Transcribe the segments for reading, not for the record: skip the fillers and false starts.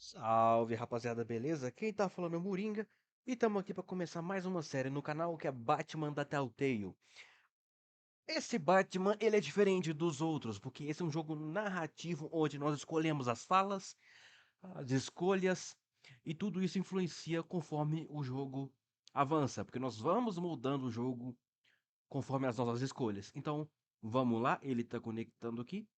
Salve rapaziada, beleza? Quem tá falando é o Moringa e estamos aqui para começar mais uma série no canal que é Batman da Telltale. Esse Batman ele é diferente dos outros porque esse é um jogo narrativo onde nós escolhemos as falas, as escolhas e tudo isso influencia conforme o jogo avança, porque nós vamos moldando o jogo conforme as nossas escolhas. Então vamos lá, ele tá conectando aqui.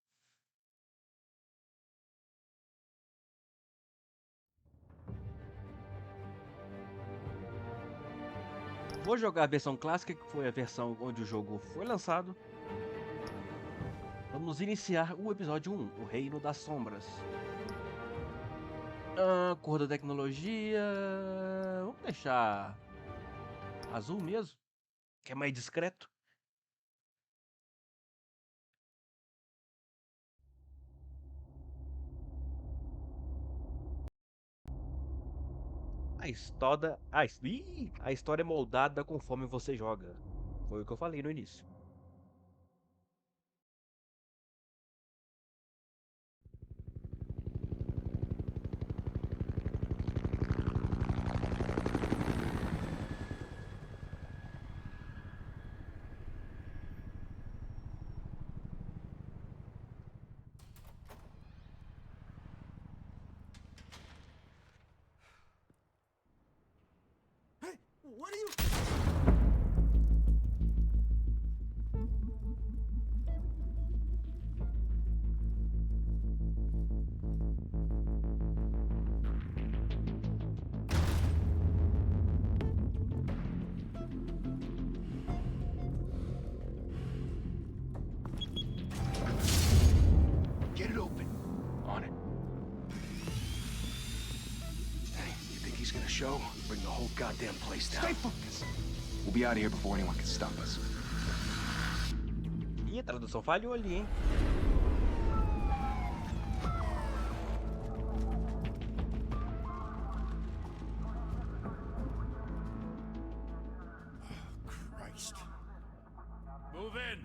Vou jogar a versão clássica, que foi a versão onde o jogo foi lançado. Vamos iniciar o episódio 1, o Reino das Sombras. Cor da tecnologia... Vamos deixar azul mesmo, que é mais discreto. A história é moldada conforme você joga. Foi o que eu falei no início. Hey, what are you... Get it open. On it. Hey, you think he's gonna show? Bring the whole goddamn place down. Stay focused. We'll be out of here before anyone can stop us. Ih, a tradução falhou ali, hein? Christ. Move in.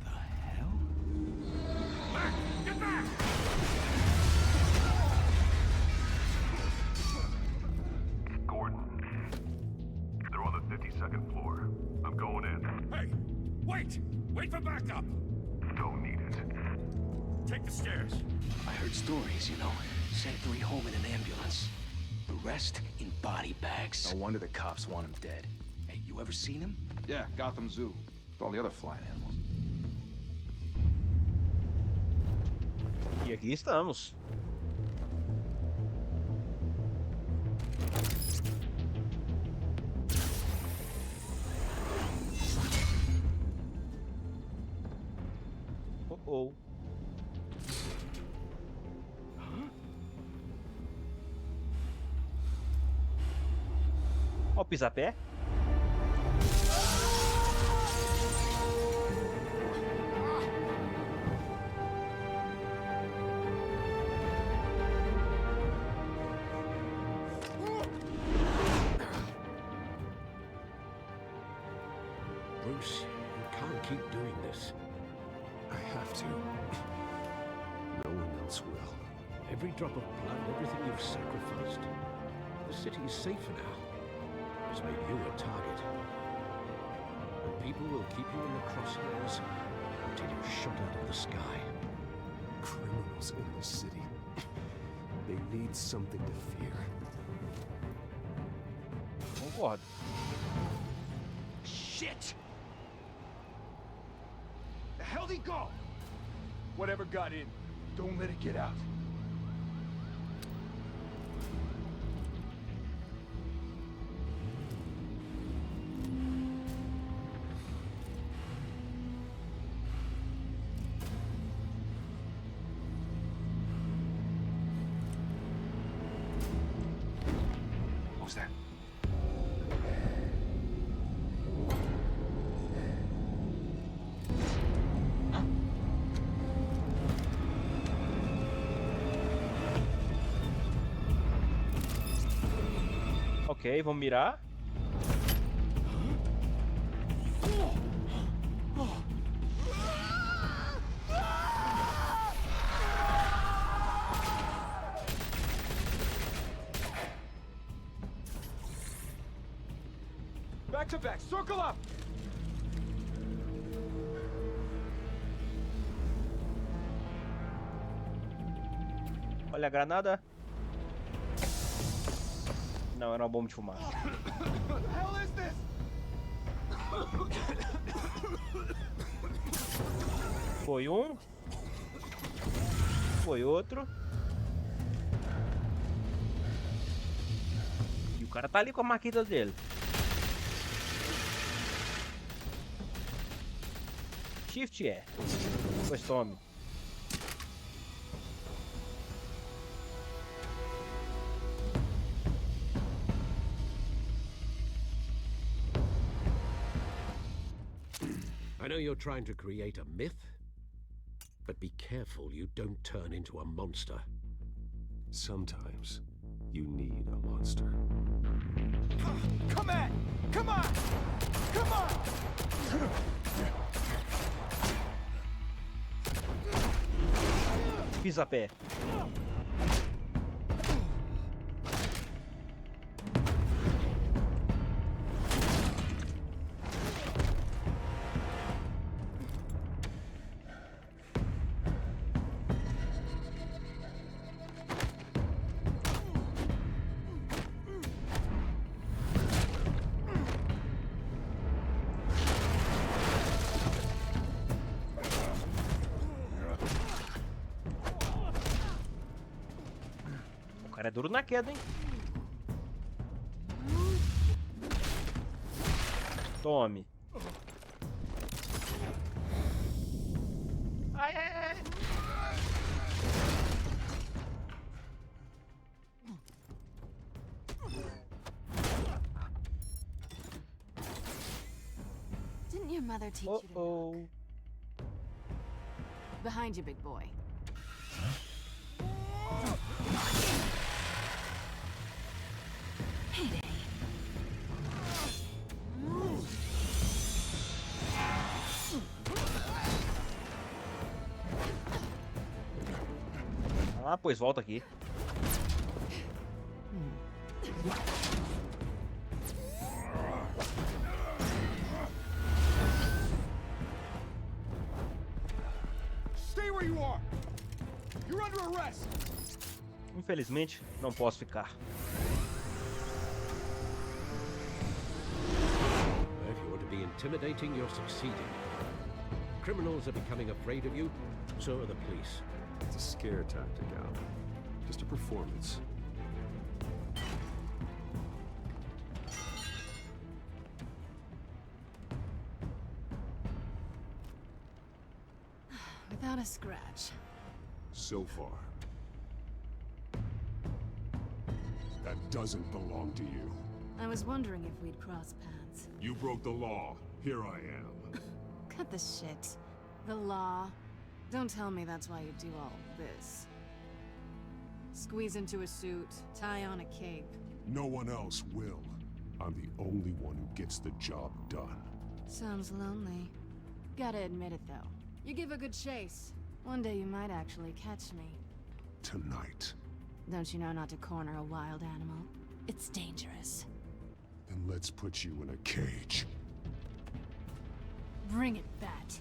The hell? Back! Get back! Gordon. They're on the 52nd floor. I'm going in. Hey, wait! Wait for backup! Don't need it. Take the stairs. I heard stories, you know. Sent 3 home in an ambulance. The rest in body bags. No wonder the cops want him dead. Hey, you ever seen him? Yeah, Gotham Zoo. With all the other flying animals. E aqui estamos. Oh, oh. Ó, o pisapé. Bruce, you can't keep doing this. I have to. No one else will. Every drop of blood, everything you've sacrificed. The city is safer now. It's made you a target. And people will keep you in the crosshairs until you're shot out of the sky. Criminals in the city. They need something to fear. Concordo. Shit! The hell'd he go? Whatever got in, don't let it get out. What was that? Ok, vamos mirar. Back to back, circle up! Olha a granada. Não, era uma bomba de fumaça. What the hell is this? Foi um. Foi outro. E o cara tá ali com a marquita dele. Shift é. Pois tome. I know you're trying to create a myth, but be careful you don't turn into a monster. Sometimes you need a monster. Come on! Come on! Come on! Pisa a pé. O cara é duro na queda, hein? Tome. Ai, ai, ai. Didn't your mother teach you to knock? Behind you, big boy. Heyday. Ah, pois volta aqui. Stay where you are! You're under arrest! Infelizmente, não posso ficar. If you're to be intimidating, you're succeeding. Criminals are becoming afraid of you, so are the police. It's a scare tactic, Al. Just a performance. Without a scratch. So far. That doesn't belong to you. I was wondering if we'd cross paths. You broke the law. Here I am. Cut the shit. The law. Don't tell me that's why you do all this. Squeeze into a suit, tie on a cape. No one else will. I'm the only one who gets the job done. Sounds lonely. Gotta admit it though. You give a good chase. One day you might actually catch me. Tonight. Don't you know not to corner a wild animal? It's dangerous. Then let's put you in a cage. Bring it, Bat.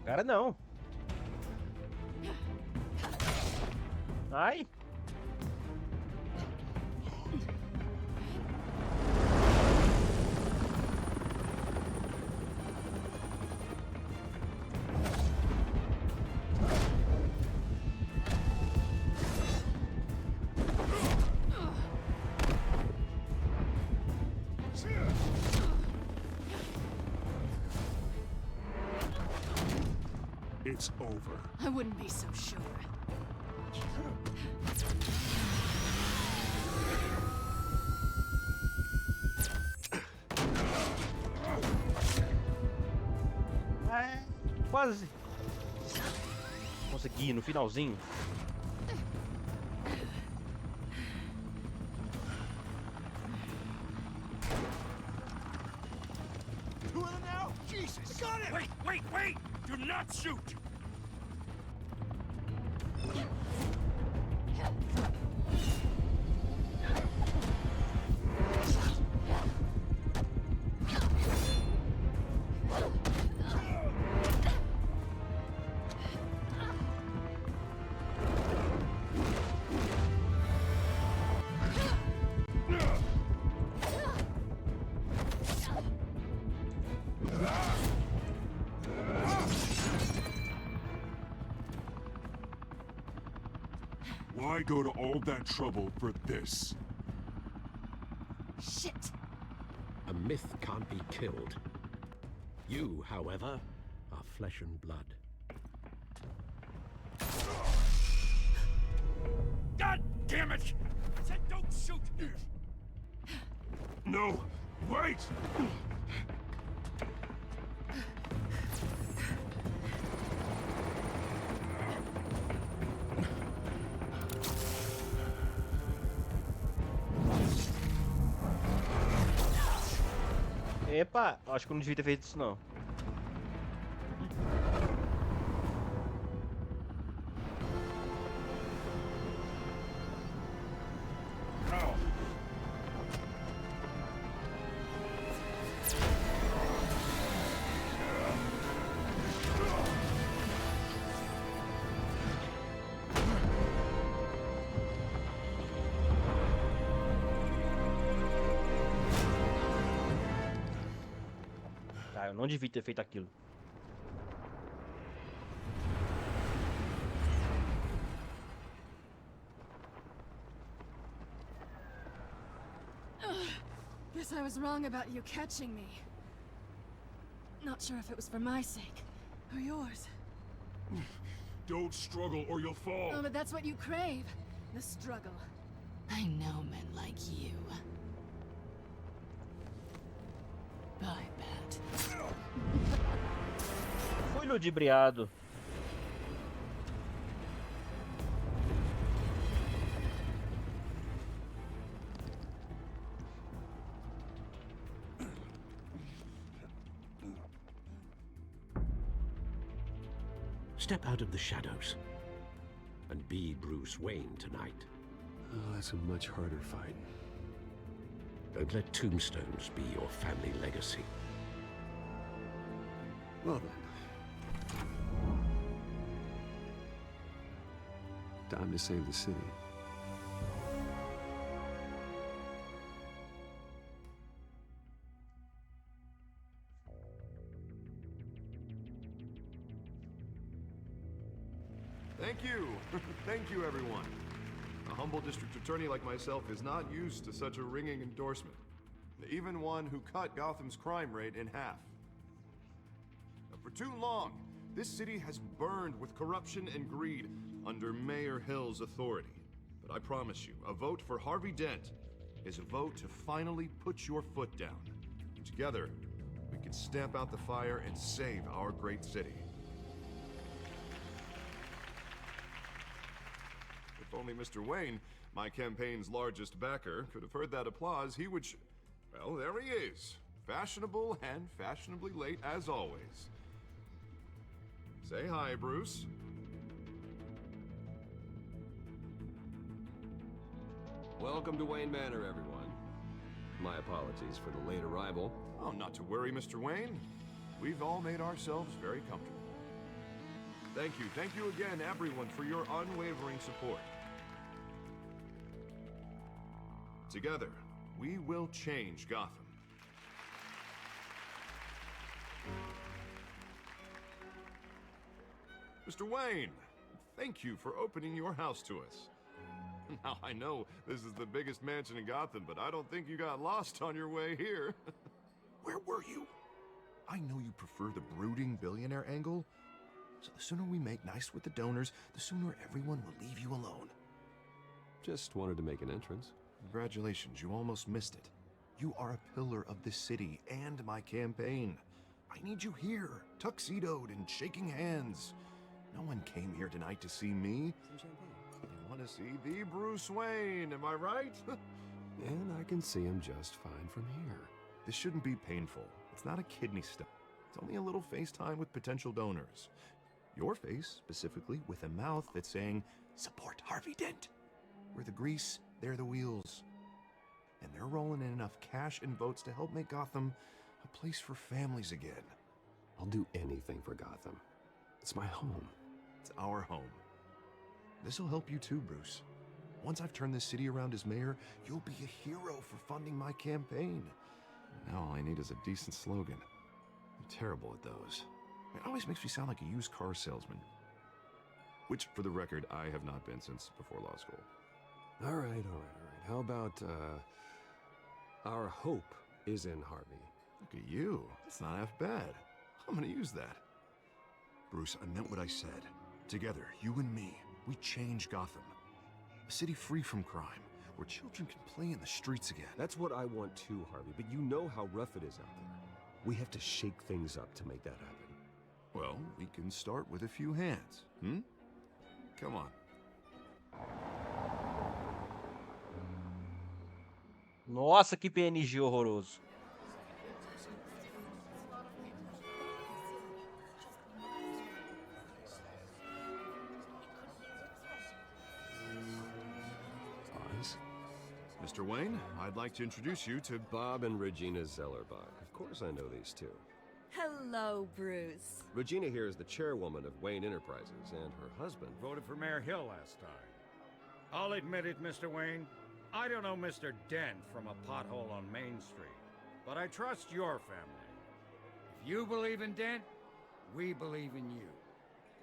Cara, não. Ai. It's over. I wouldn't be so sure. É, quase. Consegui no finalzinho. Two of them now? Jesus! Got it! Wait! Do not shoot! Why go to all that trouble for this? Shit! A myth can't be killed. You, however, are flesh and blood. God damn it! I said don't shoot! No! Wait! Epa, acho que eu não devia ter feito isso não. Eu não devia ter feito aquilo. Guess I was wrong about you catching me. Not sure if it was for my sake or yours. Don't struggle or you'll fall! Oh, but that's what you crave. The struggle. I know men like you. Bye, Bat. Fui ludibriado. Step out of the shadows and be Bruce Wayne tonight. Oh, that's a much harder fight. Don't let tombstones be your family legacy. Well then. Time to save the city. Thank you. Thank you, everyone. A humble district attorney like myself is not used to such a ringing endorsement. Even one who cut Gotham's crime rate in half. For too long, this city has burned with corruption and greed under Mayor Hill's authority. But I promise you, a vote for Harvey Dent is a vote to finally put your foot down. Together, we can stamp out the fire and save our great city. If only Mr. Wayne, my campaign's largest backer, could have heard that applause, he would well, there he is. Fashionable and fashionably late as always. Say hi, Bruce. Welcome to Wayne Manor, everyone. My apologies for the late arrival. Oh, not to worry, Mr. Wayne. We've all made ourselves very comfortable. Thank you again, everyone, for your unwavering support. Together, we will change Gotham. Mr. Wayne, thank you for opening your house to us. Now, I know this is the biggest mansion in Gotham, but I don't think you got lost on your way here. Where were you? I know you prefer the brooding billionaire angle, So the sooner we make nice with the donors, the sooner everyone will leave you alone. Just wanted to make an entrance. Congratulations, you almost missed it. You are a pillar of this city and my campaign. I need you here, tuxedoed and shaking hands. No one came here tonight to see me. They want to see the Bruce Wayne, am I right? And I can see him just fine from here. This shouldn't be painful. It's not a kidney stone. It's only a little FaceTime with potential donors. Your face, specifically, with a mouth that's saying, support Harvey Dent. We're the grease, they're the wheels. And they're rolling in enough cash and votes to help make Gotham a place for families again. I'll do anything for Gotham. It's my home. It's our home. This'll help you too, Bruce. Once I've turned this city around as mayor, you'll be a hero for funding my campaign. Now all I need is a decent slogan. I'm terrible at those. It always makes me sound like a used car salesman. Which, for the record, I have not been since before law school. All right. How about, our hope is in Harvey. Look at you. It's not half bad. I'm gonna use that. Bruce, I meant what I said. Together, you and me, we change Gotham. A city free from crime, where children can play in the streets again. That's what I want too, Harvey, but you know how rough it is out there. We have to shake things up to make that happen. Well, we can start with a few hands, Come on. Nossa, que PNG horroroso. Mr. Wayne, I'd like to introduce you to Bob and Regina Zellerbach. Of course I know these two. Hello, Bruce. Regina here is the chairwoman of Wayne Enterprises, and her husband... Voted for Mayor Hill last time. I'll admit it, Mr. Wayne. I don't know Mr. Dent from a pothole on Main Street, but I trust your family. If you believe in Dent, we believe in you.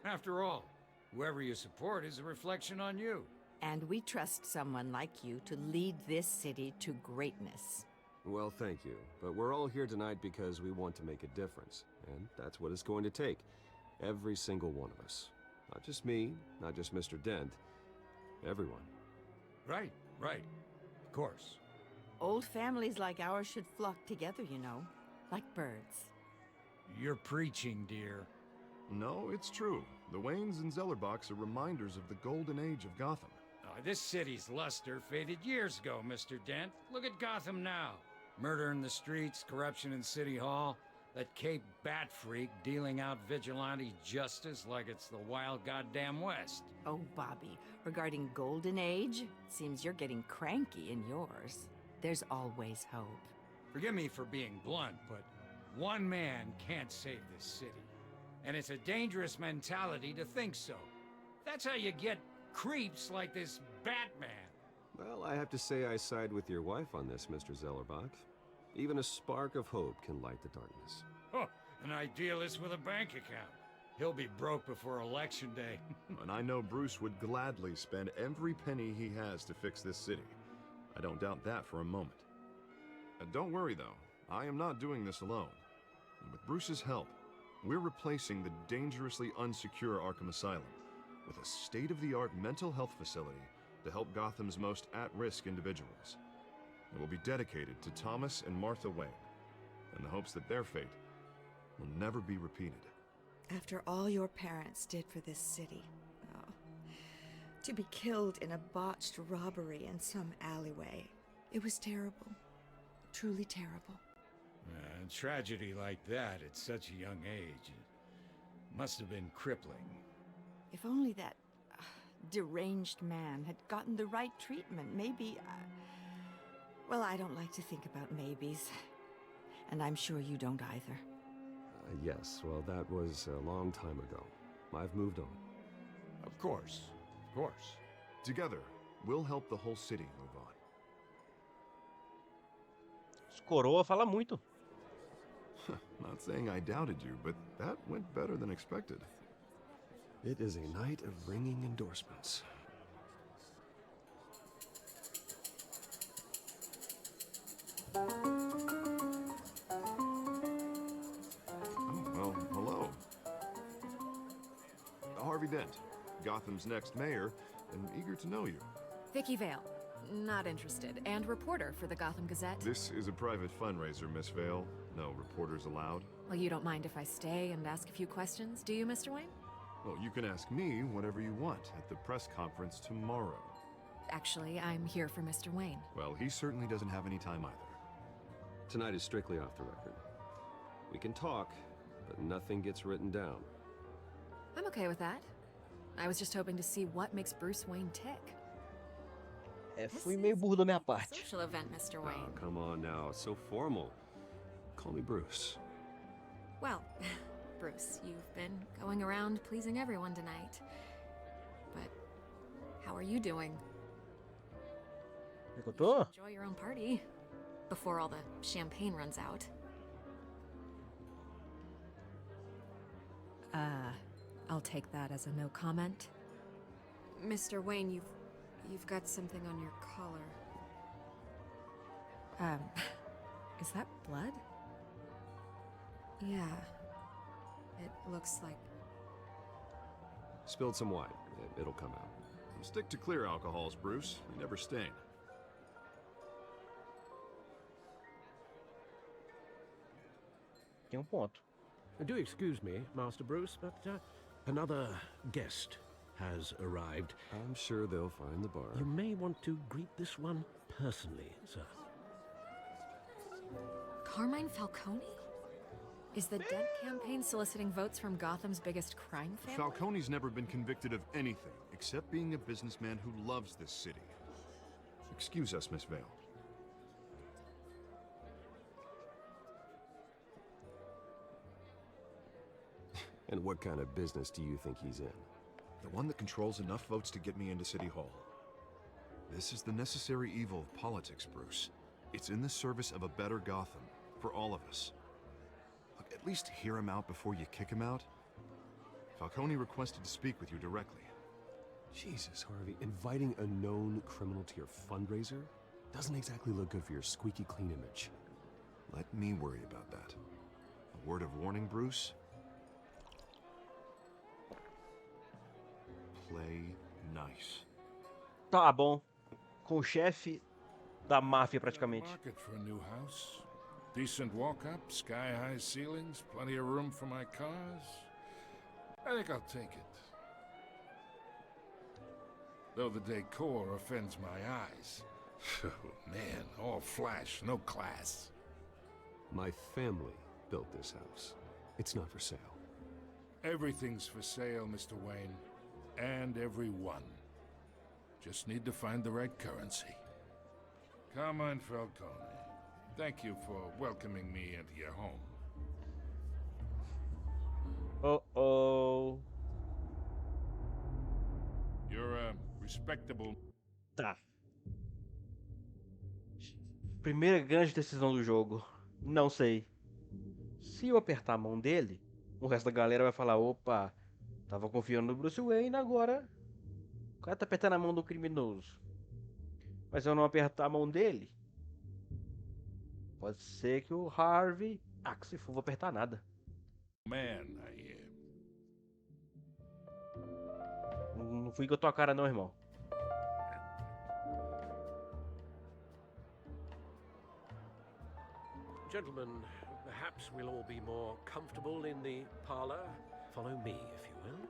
After all, whoever you support is a reflection on you. And we trust someone like you to lead this city to greatness. Well, thank you. But we're all here tonight because we want to make a difference. And that's what it's going to take. Every single one of us. Not just me, not just Mr. Dent. Everyone. Right. Of course. Old families like ours should flock together, you know. Like birds. You're preaching, dear. No, it's true. The Waynes and Zellerbachs are reminders of the golden age of Gotham. This city's luster faded years ago, Mr. Dent. Look at Gotham now. Murder in the streets, corruption in City Hall, that Cape Bat freak dealing out vigilante justice like it's the wild goddamn West. Oh, Bobby, regarding Golden Age, seems you're getting cranky in yours. There's always hope. Forgive me for being blunt, but one man can't save this city. And it's a dangerous mentality to think so. That's how you get creeps like this Batman. Well, I have to say I side with your wife on this, Mr. Zellerbach. Even a spark of hope can light the darkness. Oh, an idealist with a bank account. He'll be broke before Election Day. And I know Bruce would gladly spend every penny he has to fix this city. I don't doubt that for a moment. Don't worry, though. I am not doing this alone. And with Bruce's help, we're replacing the dangerously unsecure Arkham Asylum with a state-of-the-art mental health facility to help Gotham's most at-risk individuals. It will be dedicated to Thomas and Martha Wayne, in the hopes that their fate will never be repeated. After all your parents did for this city, to be killed in a botched robbery in some alleyway, it was terrible. Truly terrible. Tragedy like that at such a young age must have been crippling. If only that deranged man had gotten the right treatment, maybe... well, I don't like to think about maybes. And I'm sure you don't either. Yes, well, that was a long time ago. I've moved on. Of course. Together, we'll help the whole city move on. Os coroa fala muito. Not saying I doubted you, but that went better than expected. It is a night of ringing endorsements. Oh, well, hello. Harvey Dent, Gotham's next mayor, and eager to know you. Vicky Vale. Not interested. And reporter for the Gotham Gazette. This is a private fundraiser, Miss Vale. No reporters allowed. Well, you don't mind if I stay and ask a few questions, do you, Mr. Wayne? Well, you can ask me whatever you want at the press conference tomorrow. Actually, I'm here for Mr. Wayne. Well, he certainly doesn't have any time either. Tonight is strictly off the record. We can talk, but nothing gets written down. I'm okay with that. I was just hoping to see what makes Bruce Wayne tick. Fui meio burro da minha parte. Social event, Mr. Wayne. Oh, come on now, it's so formal. Call me Bruce. Well, Bruce, you've been going around pleasing everyone tonight. But how are you doing? Eu tô? Enjoy your own party before all the champagne runs out. I'll take that as a no comment. Mr. Wayne, you've got something on your collar. Is that blood? Yeah. It looks like... Spilled some wine. It'll come out. Stick to clear alcohols, Bruce. They never stain. Tem ponto. Do excuse me, Master Bruce, but another guest has arrived. I'm sure they'll find the bar. You may want to greet this one personally, sir. Carmine Falcone? Is the Dent campaign soliciting votes from Gotham's biggest crime family? Falcone's never been convicted of anything except being a businessman who loves this city. Excuse us, Miss Vale. And what kind of business do you think he's in? The one that controls enough votes to get me into City Hall. This is the necessary evil of politics, Bruce. It's in the service of a better Gotham, for all of us. Look, at least hear him out before you kick him out. Falcone requested to speak with you directly. Jesus, Harvey, inviting a known criminal to your fundraiser doesn't exactly look good for your squeaky clean image. Let me worry about that. A word of warning, Bruce? Play nice. Tá bom. Com o chefe da máfia, praticamente. Market for a new house. Decent walk-up, sky-high ceilings, plenty of room for my cars. I think I'll take it. Though the decor offends my eyes. Oh, man, all flash, no class. My family built this house. It's not for sale. Everything's for sale, Mr. Wayne. And everyone. Just need to find the right currency. Carmine Falcone, thank you for welcoming me into your home. Uh-oh. You're a respectable... Tá. Primeira grande decisão do jogo. Não sei. Se eu apertar a mão dele, o resto da galera vai falar, opa, tava confiando no Bruce Wayne, agora o cara tá apertando a mão do criminoso. Mas se eu não apertar a mão dele, pode ser que o Harvey... Ah, que se for, vou apertar nada. Man, I am. Não fui com a tua cara não, irmão. Gentlemen, perhaps we'll all be more comfortable in the parlor. Follow me, if you will.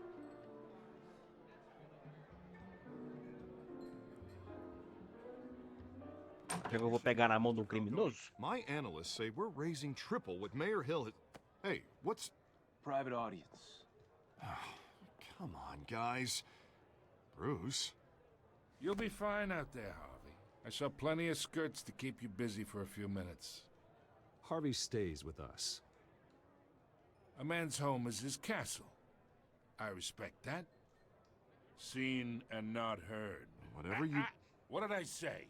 Eu vou pegar na mão do criminoso? My analysts say we're raising triple what Mayor Hill had... Hey, what's... Private audience. Come on, guys. Bruce? You'll be fine out there, Harvey. I saw plenty of skirts to keep you busy for a few minutes. Harvey stays with us. A man's home is his castle. I respect that. Seen and not heard. Whatever you... What did I say?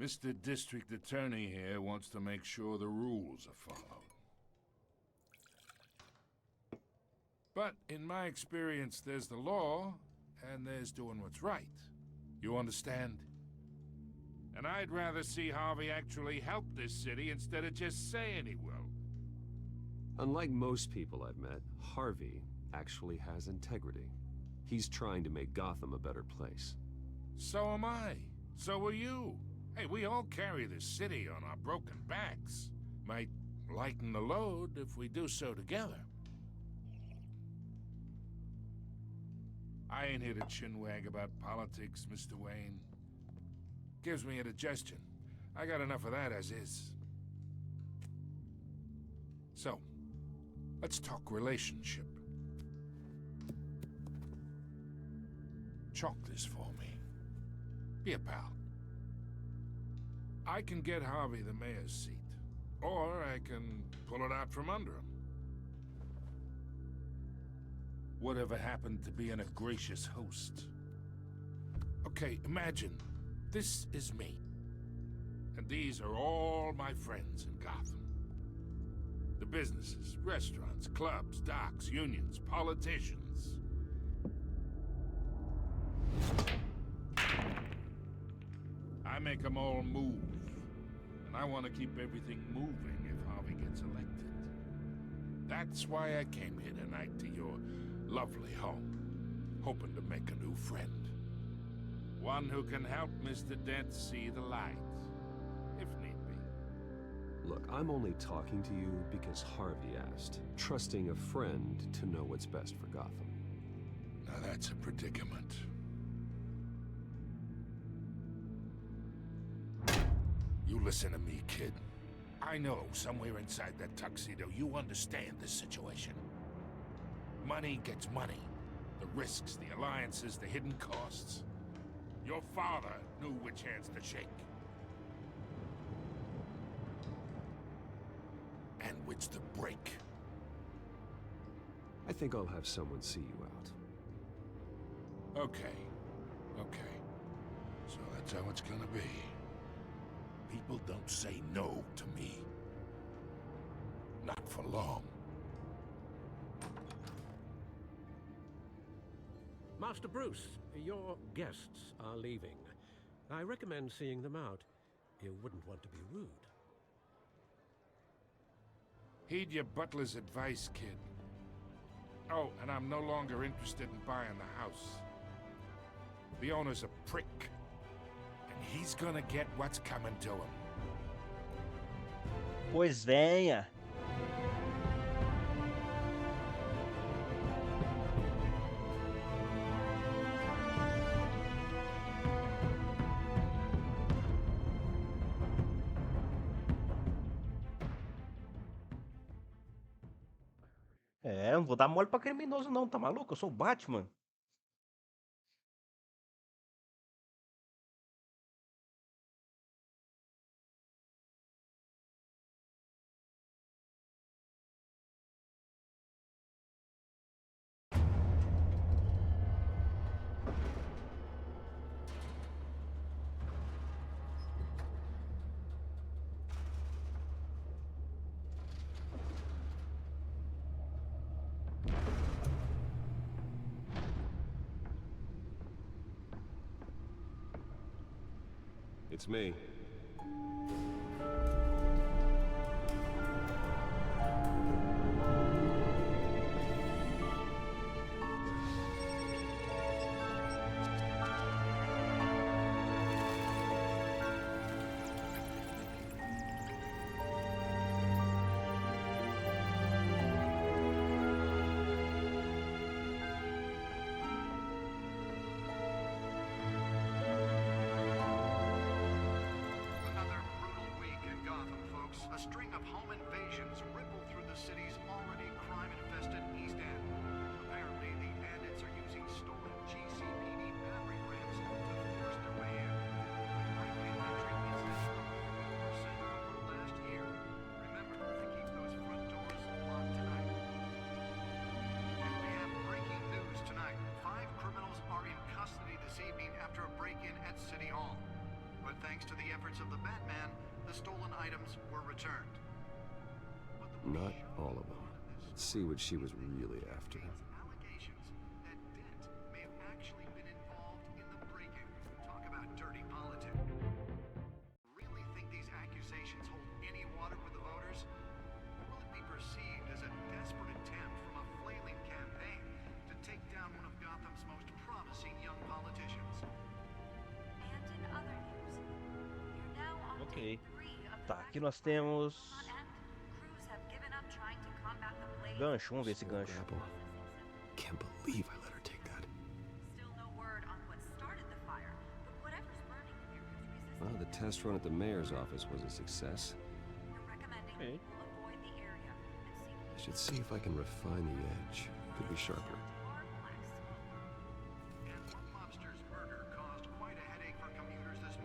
Mr. District Attorney here wants to make sure the rules are followed. But in my experience, there's the law, and there's doing what's right. You understand? And I'd rather see Harvey actually help this city instead of just saying he will. Unlike most people I've met, Harvey actually has integrity. He's trying to make Gotham a better place. So am I. So are you. Hey, we all carry this city on our broken backs. Might lighten the load if we do so together. I ain't here to chinwag about politics, Mr. Wayne. Gives me indigestion. I got enough of that as is. So, let's talk relationship. Chalk this for me. Be a pal. I can get Harvey the mayor's seat, or I can pull it out from under him. Whatever happened to being a gracious host? Okay, imagine this is me, and these are all my friends in Gotham. The businesses, restaurants, clubs, docks, unions, politicians. I make them all move, and I want to keep everything moving if Harvey gets elected. That's why I came here tonight to your lovely home, hoping to make a new friend. One who can help Mr. Dent see the light, if need be. Look, I'm only talking to you because Harvey asked, trusting a friend to know what's best for Gotham. Now that's a predicament. You listen to me, kid. I know somewhere inside that tuxedo you understand this situation. Money gets money. The risks, the alliances, the hidden costs. Your father knew which hands to shake. And which to break. I think I'll have someone see you out. Okay. So that's how it's gonna be. People don't say no to me. Not for long. Master Bruce, your guests are leaving. I recommend seeing them out. You wouldn't want to be rude. Heed your butler's advice, kid. Oh, and I'm no longer interested in buying the house. The owner's a prick. And he's gonna get what's coming to him. Pois venha. É, não vou dar mole pra criminoso não, tá maluco? Eu sou o Batman. It's me. Thanks to the efforts of the Batman, the stolen items were returned. Not all of them. Let's see what she was really after. Allegations that Dent may have actually been involved in the break-in. Talk about dirty politics. Ok. Tá, aqui nós temos... gancho, vamos ver esse gancho. Can't believe I let her take that. Well, the test run at the mayor's office was a success. Okay. I should see if I can refine the edge. Could be sharper.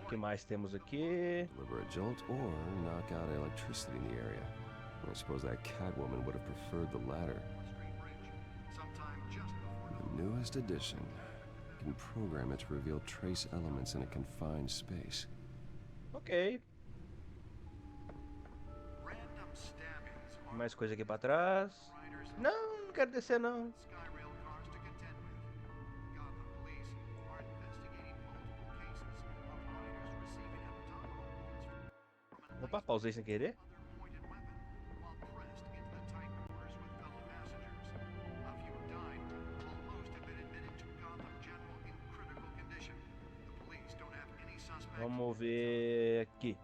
O que mais temos aqui? Deliver a jolt or knock out electricity in the area. I suppose that Catwoman would have preferred the latter. The newest edition. You can program it to reveal trace elements in a confined space. Ok. Mais coisa aqui pra trás. Não, não quero descer não. Opa, pausei sem querer. Vamos ver aqui.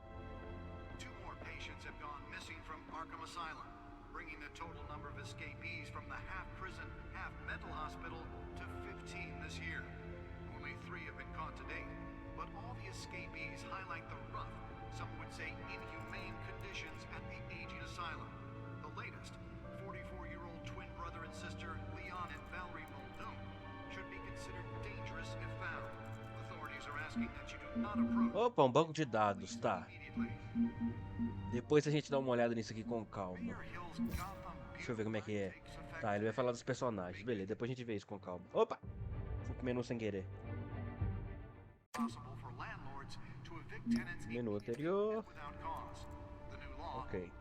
Two more patients have gone missing from Arkham Asylum, bringing the total number of escapees from the half-prison, half-mental hospital to 15 this year. Only 3 have been caught to date, but all the escapees highlight the rough, some would say inhumane conditions at the aging asylum. The latest, 44-year-old twin brother and sister Leon and Valerie Muldoon, should be considered dangerous if found. Authorities are asking that you do not approach. Opa, um banco de dados, tá. Depois a gente dá uma olhada nisso aqui com calma. Deixa eu ver como é que é. Tá, ele vai falar dos personagens. Beleza, depois a gente vê isso com calma. Opa! Fui pro menu sem querer. Menu anterior. Ok.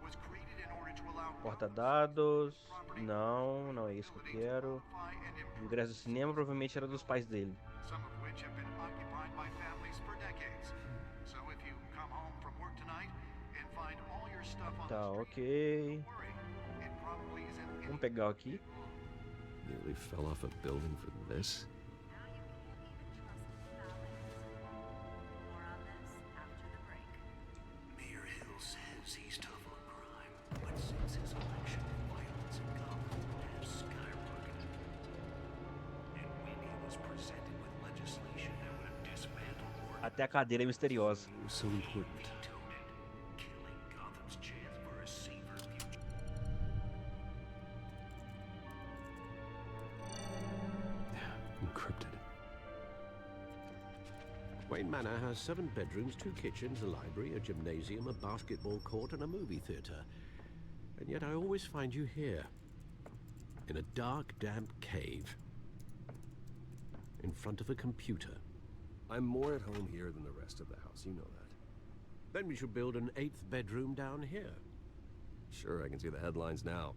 Porta-dados. Não, não é isso que eu quero. O ingresso do cinema provavelmente era dos pais dele. Tá, ok. Vamos pegar aqui. Nearly fell off a building for this. Mayor Hill says he's tough on crime, but since his election, violence in Gotham has skyrocketed. And when he was presented with legislation that would have dismantled ordinance, Até a cadeira é misteriosa. So important. killing Gotham's chance for a safer future. Encrypted. Wayne Manor has 7 bedrooms, 2 kitchens, a library, a gymnasium, a basketball court, and a movie theatre. And yet I always find you here. In a dark, damp cave. In front of a computer. I'm more at home here than the rest of the house, you know that. Then we should build an 8th bedroom down here. Sure, I can see the headlines now.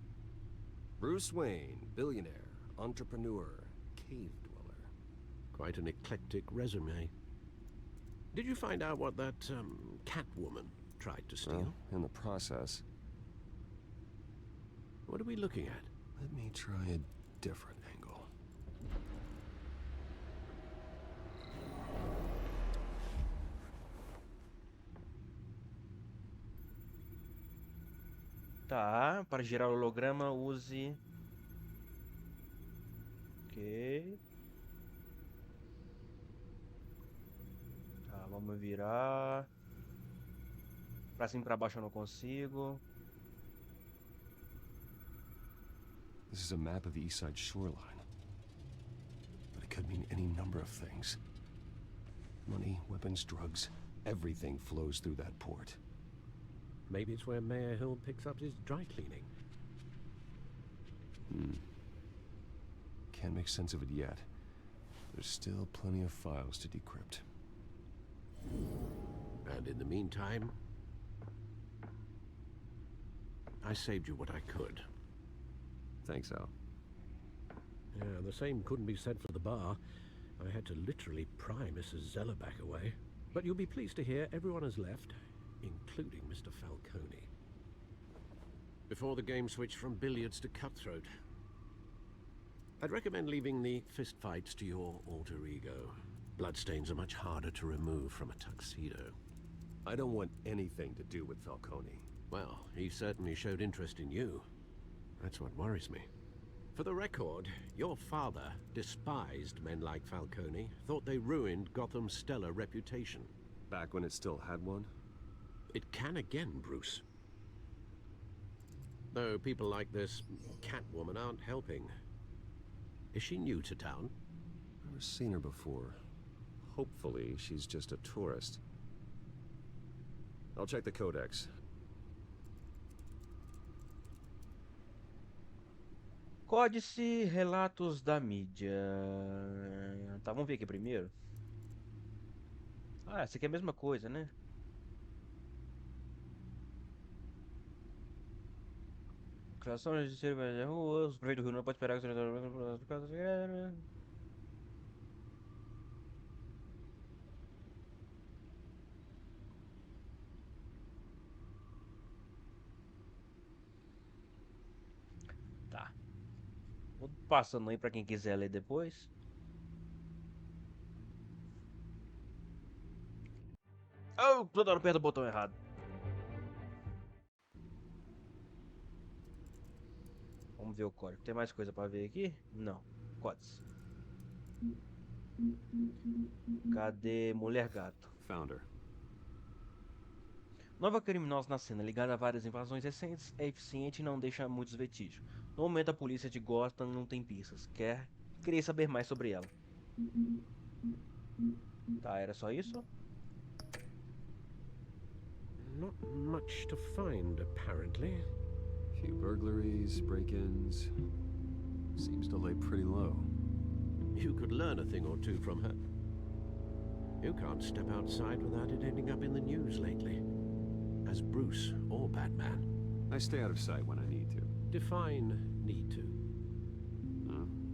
Bruce Wayne, billionaire, entrepreneur, cave dweller. Quite an eclectic resume. Did you find out what that, Catwoman tried to steal? Well, in the process. What are we looking at? Let me try a different angle. Tá, para girar o holograma use... Ok. Tá, vamos virar... Pra cima e pra baixo eu não consigo. This is a map of the East Side shoreline. But it could mean any number of things. Money, weapons, drugs, everything flows through that port. Maybe it's where Mayor Hill picks up his dry cleaning. Can't make sense of it yet. There's still plenty of files to decrypt. And in the meantime, I saved you what I could. Thanks, Al. Yeah, the same couldn't be said for the bar. I had to literally pry Mrs. Zellerback away. But you'll be pleased to hear everyone has left, including Mr. Falcone. Before the game switched from billiards to cutthroat. I'd recommend leaving the fistfights to your alter ego. Bloodstains are much harder to remove from a tuxedo. I don't want anything to do with Falcone. Well, he certainly showed interest in you. That's what worries me. For the record, your father despised men like Falcone, thought they ruined Gotham's stellar reputation. Back when it still had one? It can again, Bruce. Though people like this Catwoman aren't helping. Is she new to town? Never seen her before. Hopefully, she's just a tourist. I'll check the codex. Códice, relatos da mídia. Tá, vamos ver aqui primeiro. Ah, essa aqui é a mesma coisa, né? Criação de ser ruas. O prefeito do Rio não pode esperar que o Tá. Vou passando aí pra quem quiser ler depois. Oh, toda hora aperta o botão errado. Vamos ver o código. Tem mais coisa pra ver aqui? Não. Código. Cadê Mulher Gato? Founder. Nova criminosa na cena, ligada a várias invasões recentes, é eficiente e não deixa muitos vestígios. No momento, a polícia de Gotham não tem pistas. Queria saber mais sobre ela. Tá, era só isso? Not much to find, apparently. Few burglaries, break-ins. Seems to lay pretty low. You could learn a thing or two from her. You can't step outside without it ending up in the news lately. As Bruce or Batman. I stay out of sight when I need to. Define need to.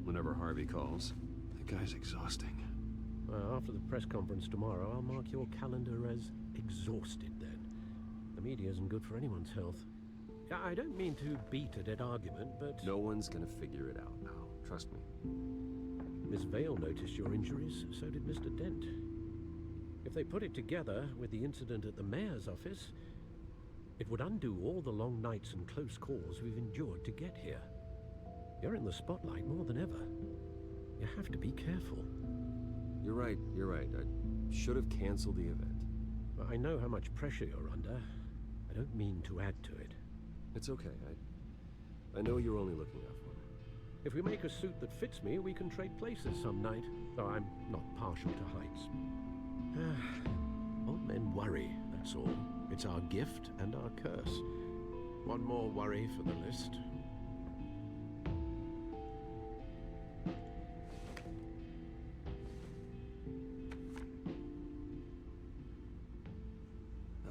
Whenever Harvey calls. The guy's exhausting. Well, after the press conference tomorrow, I'll mark your calendar as exhausted then. The media isn't good for anyone's health. I don't mean to beat a dead argument, but... No one's gonna figure it out now. Trust me. Miss Vale noticed your injuries, so did Mr. Dent. If they put it together with the incident at the mayor's office, it would undo all the long nights and close calls we've endured to get here. You're in the spotlight more than ever. You have to be careful. You're right. I should have canceled the event. I know how much pressure you're under. I don't mean to add to it. It's okay. I know you're only looking out for me. If we make a suit that fits me, we can trade places some night. Though I'm not partial to heights. Old men worry, that's all. It's our gift and our curse. One more worry for the list.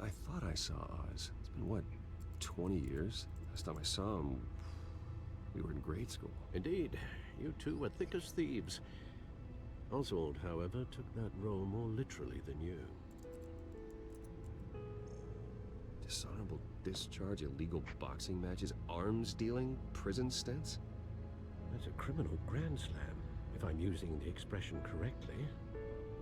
I thought I saw Oz. It's been, what, 20 years? Last time I saw him, we were in grade school. Indeed. You two were thick as thieves. Oswald, however, took that role more literally than you. Dishonorable discharge, illegal boxing matches, arms dealing, prison stints? That's a criminal grand slam, if I'm using the expression correctly.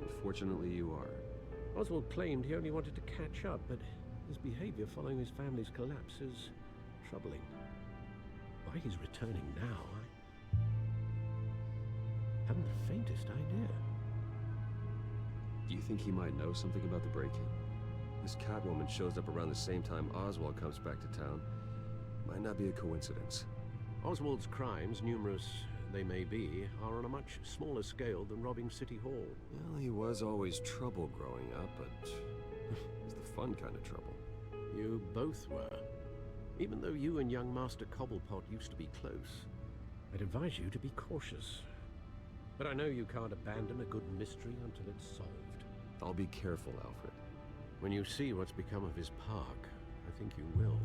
Unfortunately, you are. Oswald claimed he only wanted to catch up, but his behavior following his family's collapse is troubling. Why he's returning now, I haven't the faintest idea. Do you think he might know something about the break-in? This Catwoman shows up around the same time Oswald comes back to town. Might not be a coincidence. Oswald's crimes, numerous they may be, are on a much smaller scale than robbing City Hall. Well, he was always trouble growing up, but it's the fun kind of trouble. You both were. Even though you and young Master Cobblepot used to be close, I'd advise you to be cautious. But I know you can't abandon a good mystery until it's solved. I'll be careful, Alfred. When you see what's become of his park, I think you will.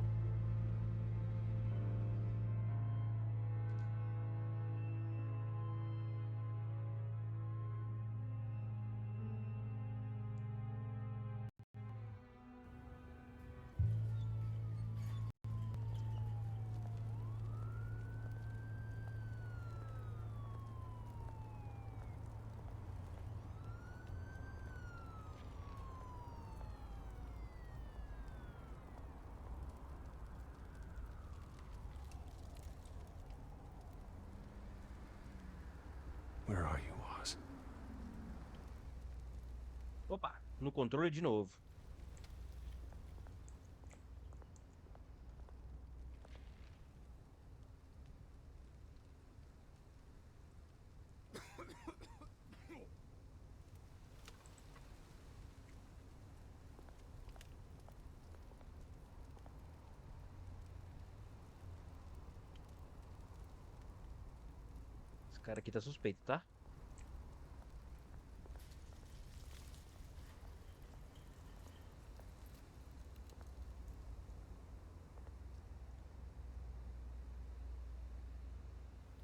no controle de novo. Esse cara aqui tá suspeito, tá?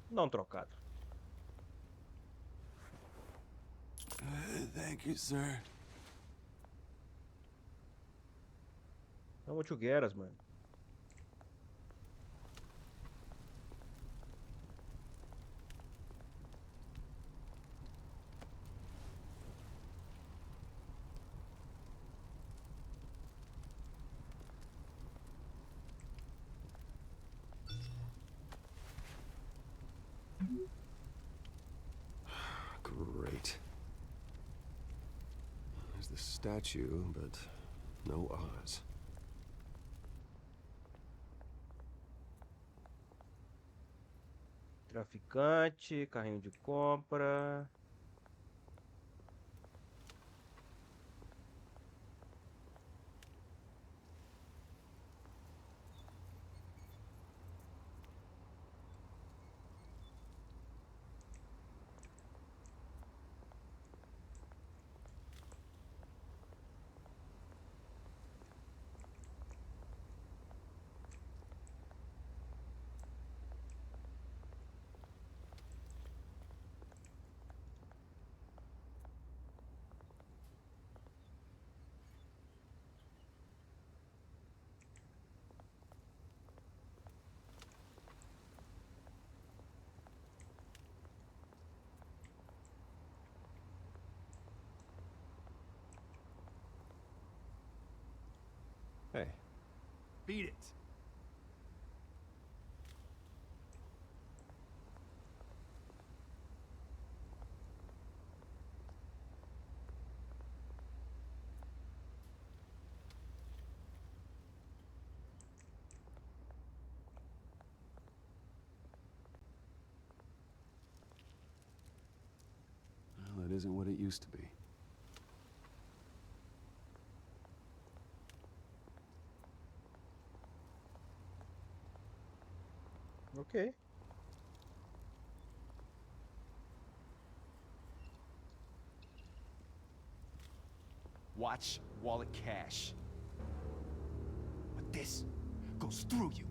Dá um trocado. Thank you, sir. Não vou te guerras, mano. Great. There's the statue, but no Oz. Traficante, carrinho de compra. Hey. Beat it. Well, that isn't what it used to be. Ok. Watch wallet cash. But this goes through you.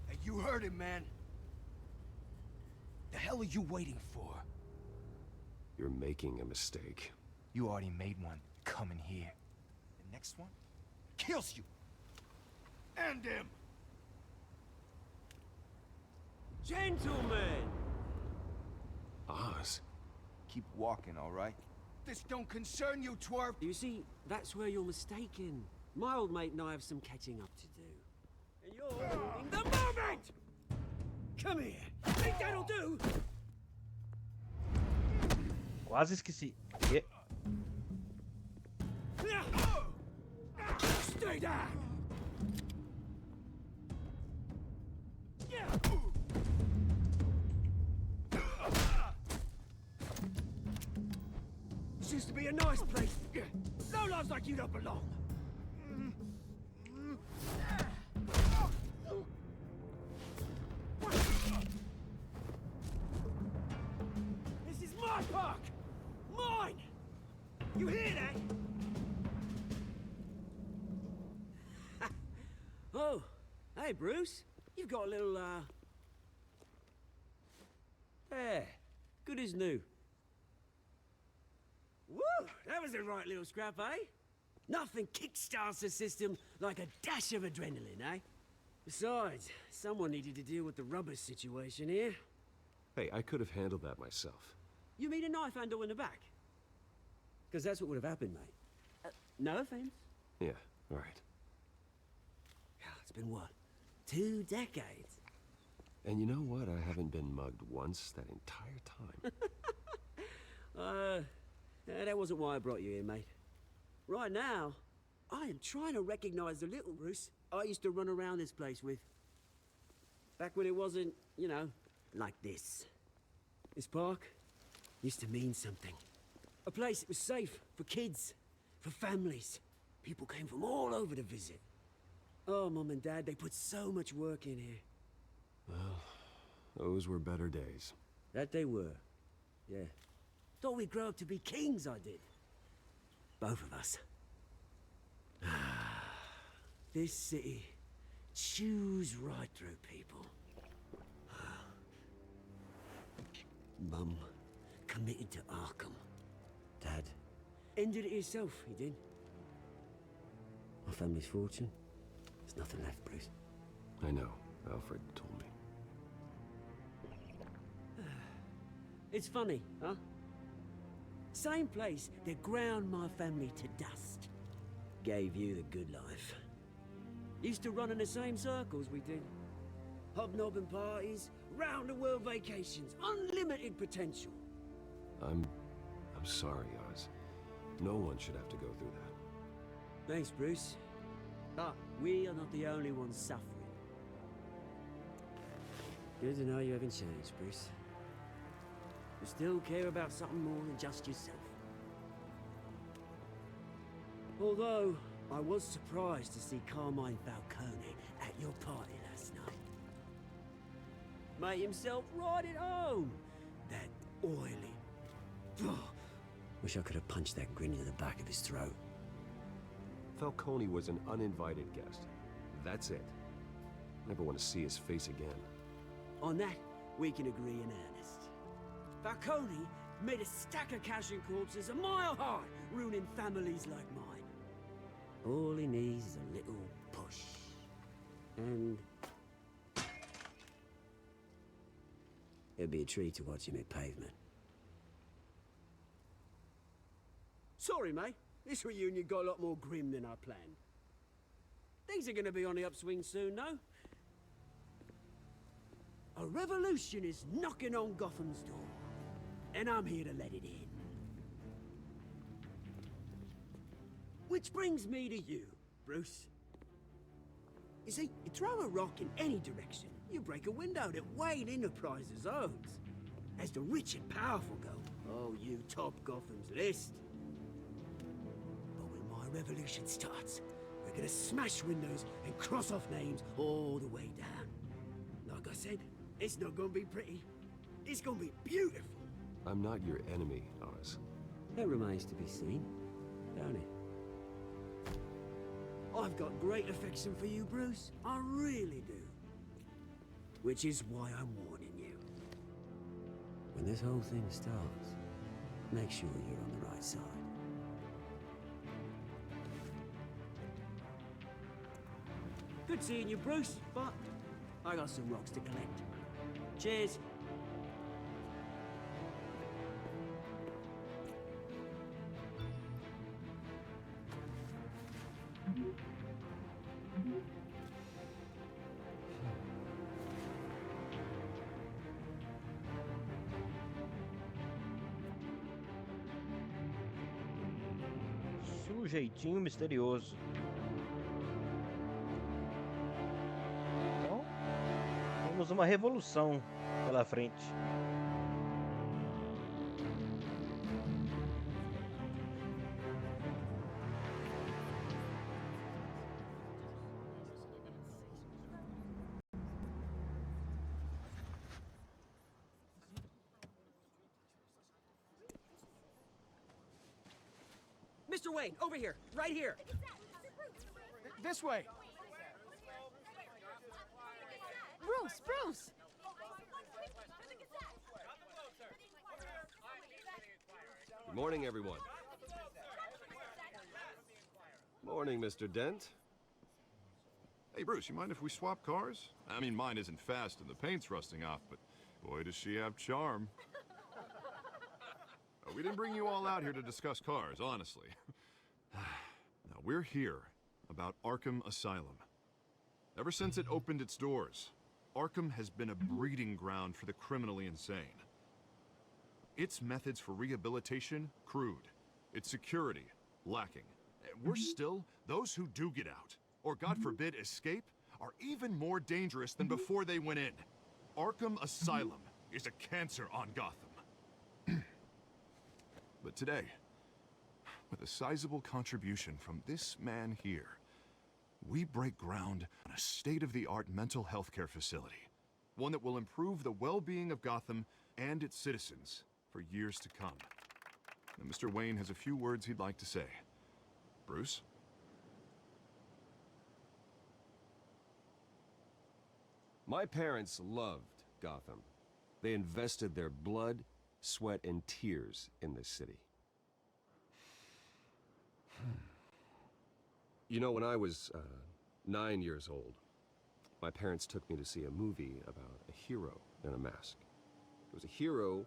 Hey, you heard him, man. The hell are you waiting for? You're making a mistake. You already made one coming here. The next one kills you. End him! Gentlemen! Oz? Keep walking, all right? This don't concern you, twerp! You see, that's where you're mistaken. My old mate and I have some catching up to do. And you're ruining the moment! Come here! Think that'll do? Quase esqueci. E... Stay down! This used to be a nice place. No lives like you don't belong. This is my park! Mine! You hear that? Oh, hey Bruce. You've got a little, there. Good as new. Woo! That was a right little scrap, eh? Nothing kickstarts the system like a dash of adrenaline, eh? Besides, someone needed to deal with the rubber situation here. Hey, I could have handled that myself. You mean a knife handle in the back? Because that's what would have happened, mate. No offense. Yeah, all right. It's been what? 2 decades? And you know what? I haven't been mugged once that entire time. That wasn't why I brought you here, mate. Right now, I am trying to recognize the little Bruce I used to run around this place with. Back when it wasn't, you know, like this. This park used to mean something. A place that was safe for kids, for families. People came from all over to visit. Oh, Mum and Dad, they put so much work in here. Well, those were better days. That they were. Yeah. Thought we'd grow up to be kings, I did. Both of us. This city chews right through people. Mum committed to Arkham. Dad ended it himself, he did. My family's fortune, there's nothing left, Bruce. I know. Alfred told me. It's funny, huh? Same place that ground my family to dust. Gave you the good life. Used to run in the same circles we did. Hobnobbing parties, round-the-world vacations, unlimited potential. I'm sorry, Oz. No one should have to go through that. Thanks, Bruce. But we are not the only ones suffering. Good to know you haven't changed, Bruce. You still care about something more than just yourself. Although, I was surprised to see Carmine Falcone at your party last night. Made himself right at home. That oily... Wish I could have punched that grin into the back of his throat. Falcone was an uninvited guest. That's it. Never want to see his face again. On that, we can agree in earnest. Falcone made a stack of cash and corpses a mile high, ruining families like mine. All he needs is a little push. And... it'd be a treat to watch him hit pavement. Sorry, mate. This reunion got a lot more grim than I planned. Things are gonna be on the upswing soon, no? A revolution is knocking on Gotham's door. And I'm here to let it in. Which brings me to you, Bruce. You see, you throw a rock in any direction, you break a window that Wayne Enterprises owns. As the rich and powerful go, oh, you top Gotham's list. But when my revolution starts, we're gonna smash windows and cross off names all the way down. Like I said, it's not gonna be pretty. It's gonna be beautiful. I'm not your enemy, Oz. That remains to be seen, don't it? I've got great affection for you, Bruce. I really do. Which is why I'm warning you. When this whole thing starts, make sure you're on the right side. Good seeing you, Bruce, but I got some rocks to collect. Cheers. Sujeitinho misterioso. Então, temos uma revolução pela frente. Mr. Wayne, over here, right here. This way. Bruce! Good morning, everyone. Morning, Mr. Dent. Hey, Bruce, you mind if we swap cars? I mean, mine isn't fast and the paint's rusting off, but boy, does she have charm. We didn't bring you all out here to discuss cars, honestly. Now, we're here about Arkham Asylum. Ever since it opened its doors, Arkham has been a breeding ground for the criminally insane. Its methods for rehabilitation, crude. Its security, lacking. Worse still, those who do get out, or God forbid escape, are even more dangerous than before they went in. Arkham Asylum is a cancer on Gotham. But today, with a sizable contribution from this man here, we break ground on a state-of-the-art mental health care facility. One that will improve the well-being of Gotham and its citizens for years to come. Now, Mr. Wayne has a few words he'd like to say. Bruce? My parents loved Gotham. They invested their blood, sweat, and tears in this city. You know, when I was 9 years old, my parents took me to see a movie about a hero in a mask. It was a hero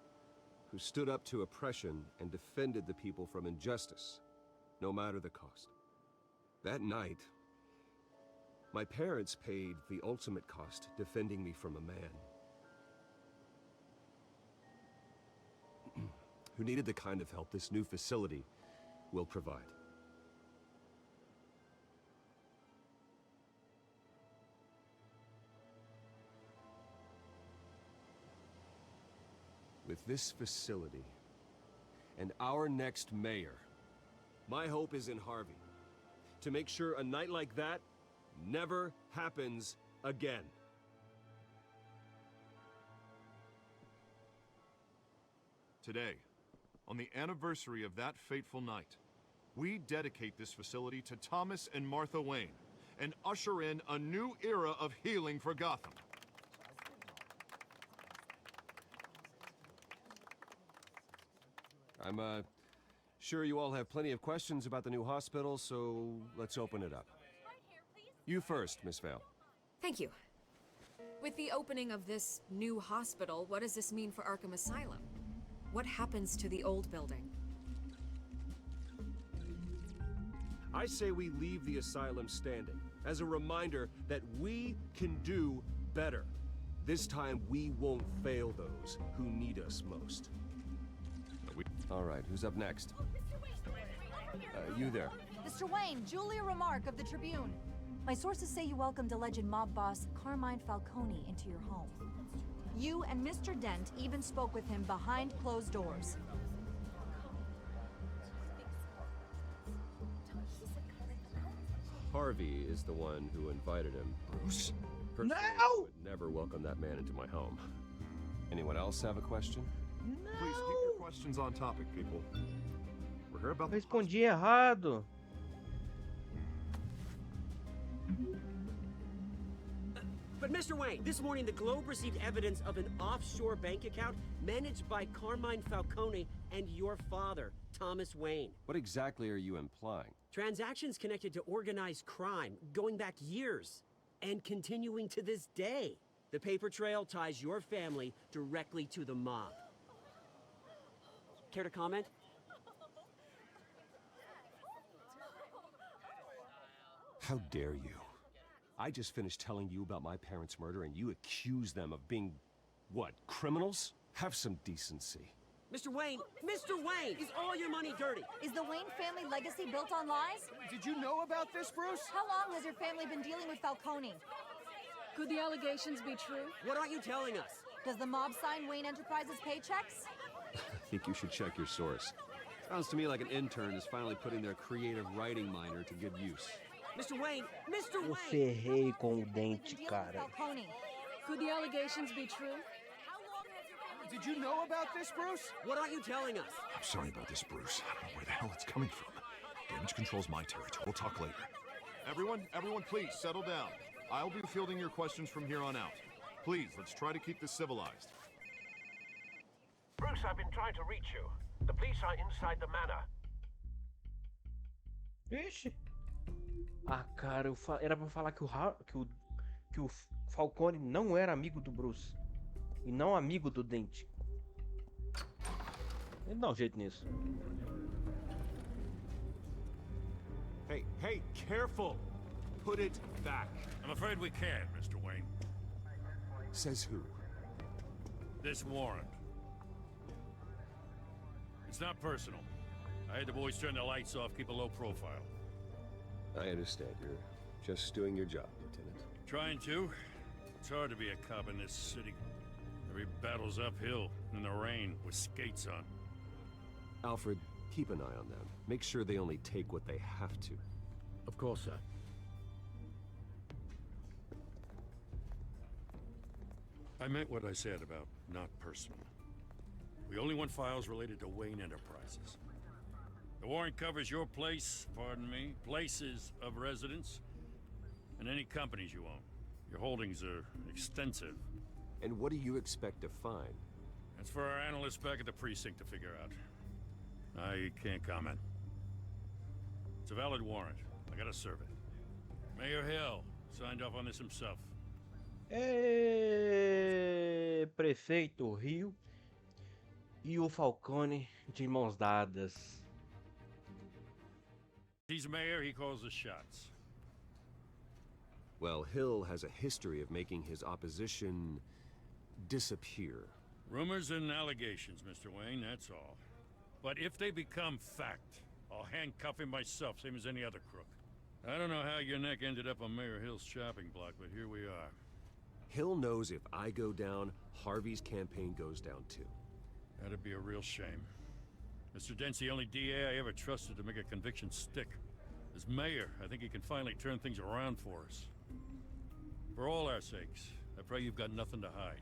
who stood up to oppression and defended the people from injustice, no matter the cost. That night, my parents paid the ultimate cost defending me from a man who needed the kind of help this new facility will provide. With this facility and our next mayor, my hope is in Harvey, to make sure a night like that never happens again. Today, on the anniversary of that fateful night, we dedicate this facility to Thomas and Martha Wayne and usher in a new era of healing for Gotham. I'm sure you all have plenty of questions about the new hospital, so let's open it up. You first, Miss Vale. Thank you. With the opening of this new hospital, what does this mean for Arkham Asylum? What happens to the old building? I say we leave the asylum standing, as a reminder that we can do better. This time, we won't fail those who need us most. All right, who's up next? You there. Mr. Wayne, Julia Remark of the Tribune. My sources say you welcomed alleged mob boss Carmine Falcone into your home. You and Mr. Dent even spoke with him behind closed doors. Harvey is the one who invited him. Bruce? Personally, I would never welcome that man into my home. Anyone else have a question? Please keep your questions on topic, people. We're here about the Respondi errado. But Mr. Wayne, this morning the Globe received evidence of an offshore bank account managed by Carmine Falcone and your father, Thomas Wayne. What exactly are you implying? Transactions connected to organized crime, going back years, and continuing to this day. The paper trail ties your family directly to the mob. Care to comment? How dare you? I just finished telling you about my parents' murder and you accuse them of being, what, criminals? Have some decency. Mr. Wayne, is all your money dirty? Is the Wayne family legacy built on lies? Did you know about this, Bruce? How long has your family been dealing with Falcone? Could the allegations be true? What aren't you telling us? Does the mob sign Wayne Enterprises paychecks? I think you should check your source. Sounds to me like an intern is finally putting their creative writing minor to good use. Mr. Wayne! Eu ferrei com o dente, cara. Could the allegations be true? Did you know about this, Bruce? What aren't you telling us? I'm sorry about this, Bruce. I don't know where the hell it's coming from. Damage control's my territory. We'll talk later. Everyone, please settle down. I'll be fielding your questions from here on out. Please, let's try to keep this civilized. Bruce, I've been trying to reach you. The police are inside the manor. Ixi. Ah, cara, era pra falar que o Falcone não era amigo do Bruce. E não amigo do Dente. Ele dá um jeito nisso. Hey, careful! Put it back. I'm afraid we can't, Mr. Wayne. Says who? This warrant. It's not personal. I had the boys turn the lights off, keep a low profile. I understand. You're just doing your job, Lieutenant. Trying to. It's hard to be a cop in this city. Every battle's uphill, in the rain, with skates on. Alfred, keep an eye on them. Make sure they only take what they have to. Of course, sir. I meant what I said about not personal. We only want files related to Wayne Enterprises. The warrant covers your place, pardon me, places of residence, and any companies you own. Your holdings are extensive. And what do you expect to find? That's for our analysts back at the precinct to figure out. I can't comment. It's a valid warrant. I gotta serve it. Mayor Hill signed off on this himself. Prefeito Rio e o Falcone de mãos dadas. He's mayor, he calls the shots. Well, Hill has a history of making his opposition disappear. Rumors and allegations, Mr. Wayne, that's all. But if they become fact, I'll handcuff him myself, same as any other crook. I don't know how your neck ended up on Mayor Hill's shopping block, but here we are. Hill knows if I go down, Harvey's campaign goes down too. That'd be a real shame. Mr. Dent's the only DA I ever trusted to make a conviction stick. As mayor, I think he can finally turn things around for us. For all our sakes, I pray you've got nothing to hide.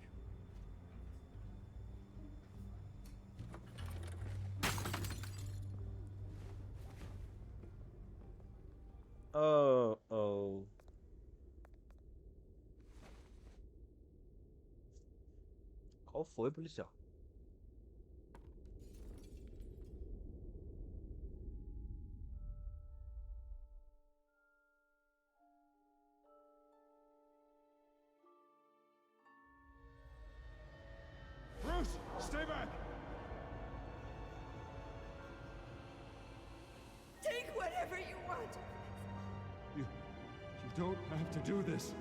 Oh. Qual foi, policial? Bruce, stay back! Take whatever you want. You don't have to do this.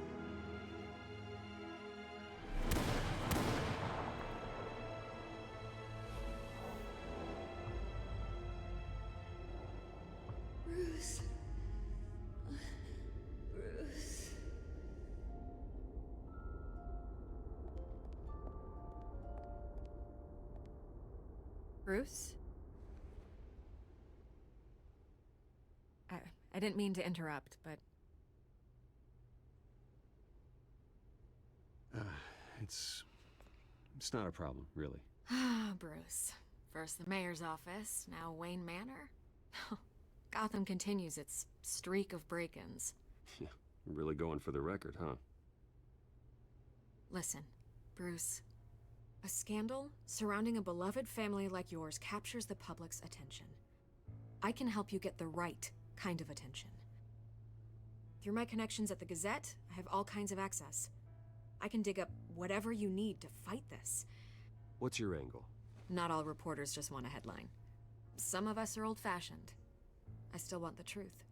Bruce. Bruce. Bruce? I didn't mean to interrupt, but... It's not a problem, really. Ah, Bruce. First the mayor's office, now Wayne Manor. Gotham continues its streak of break-ins. Yeah, really going for the record, huh? Listen, Bruce. A scandal surrounding a beloved family like yours captures the public's attention. I can help you get the right kind of attention. Through my connections at the Gazette, I have all kinds of access. I can dig up whatever you need to fight this. What's your angle? Not all reporters just want a headline. Some of us are old-fashioned. I still want the truth.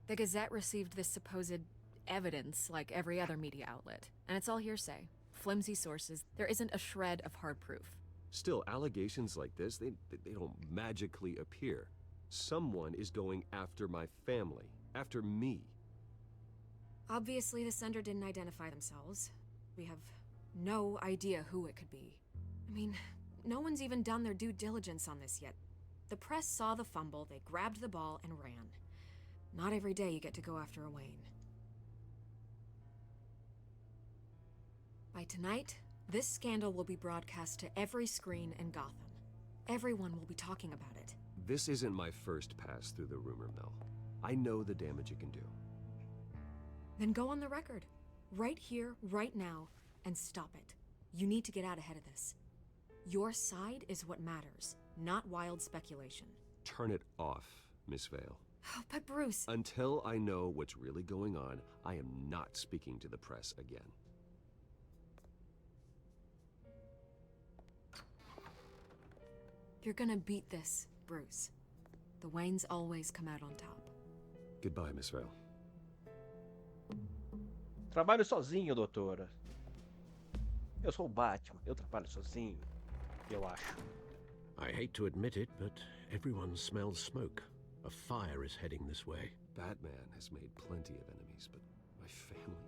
The Gazette received this supposed evidence like every other media outlet, and it's all hearsay. Flimsy sources. There isn't a shred of hard proof. Still, allegations like this, they don't magically appear. Someone is going after my family, after me. Obviously, the sender didn't identify themselves. We have no idea who it could be. I mean, no one's even done their due diligence on this yet. The press saw the fumble, they grabbed the ball and ran. Not every day you get to go after a Wayne. By tonight, this scandal will be broadcast to every screen in Gotham. Everyone will be talking about it. This isn't my first pass through the rumor mill. I know the damage it can do. Then go on the record. Right here, right now, and stop it. You need to get out ahead of this. Your side is what matters, not wild speculation. Turn it off, Miss Vale. Oh, but Bruce... Until I know what's really going on, I am not speaking to the press again. You're gonna beat this, Bruce. The Waynes always come out on top. Goodbye, Miss Vale. Trabalho sozinho, doutora. Eu sou o Batman, eu trabalho sozinho, eu acho. I hate to admit it, but everyone smells smoke. A fire is heading this way. Batman has made plenty of enemies, but my family?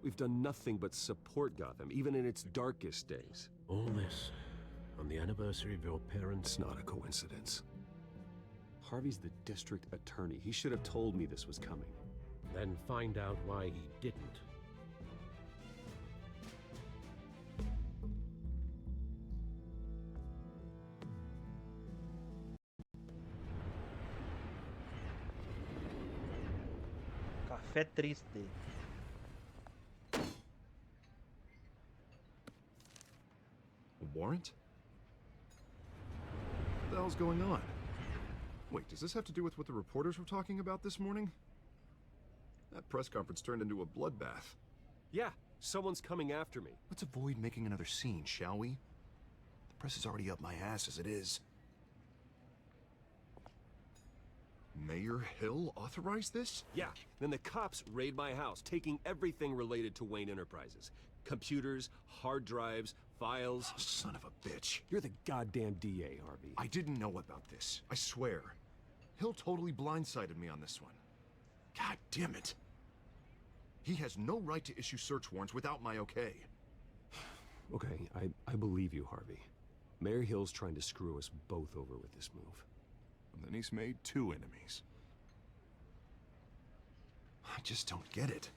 We've done nothing but support Gotham, even in its darkest days. All this on the anniversary of your parents'... It's not a coincidence. Harvey's the district attorney. He should have told me this was coming. Then find out why he didn't. Café triste. A warrant? What the hell's going on? Wait, does this have to do with what the reporters were talking about this morning? That press conference turned into a bloodbath. Yeah, someone's coming after me. Let's avoid making another scene, shall we? The press is already up my ass as it is. Mayor Hill authorized this? Yeah, then the cops raid my house, taking everything related to Wayne Enterprises. Computers, hard drives, files. Oh, son of a bitch. You're the goddamn DA, Harvey. I didn't know about this, I swear. Hill totally blindsided me on this one. God damn it. He has no right to issue search warrants without my okay. Okay, I believe you, Harvey. Mayor Hill's trying to screw us both over with this move. And then he's made 2 enemies. I just don't get it.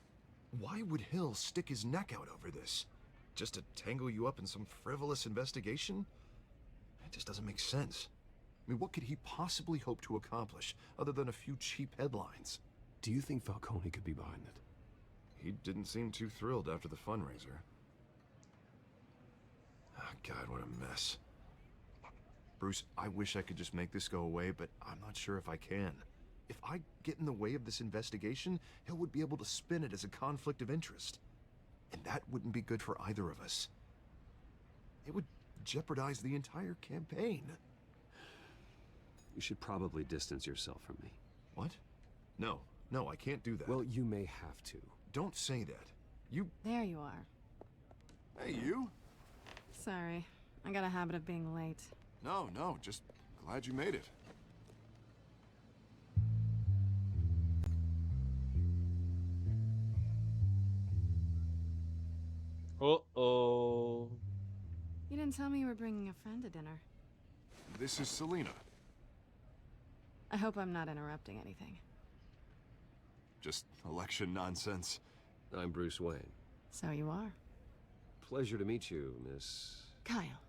Why would Hill stick his neck out over this? Just to tangle you up in some frivolous investigation? It just doesn't make sense. I mean, what could he possibly hope to accomplish other than a few cheap headlines? Do you think Falcone could be behind it? He didn't seem too thrilled after the fundraiser. Oh, God, what a mess. Bruce, I wish I could just make this go away, but I'm not sure if I can. If I get in the way of this investigation, Hill would be able to spin it as a conflict of interest. And that wouldn't be good for either of us. It would jeopardize the entire campaign. You should probably distance yourself from me. What? No, I can't do that. Well, you may have to. Don't say that. You... There you are. Hey, you? Sorry, I got a habit of being late. No, just glad you made it. Uh-oh. You didn't tell me you were bringing a friend to dinner. This is Selina. I hope I'm not interrupting anything. Just election nonsense. I'm Bruce Wayne. So you are. Pleasure to meet you, Miss... Kyle.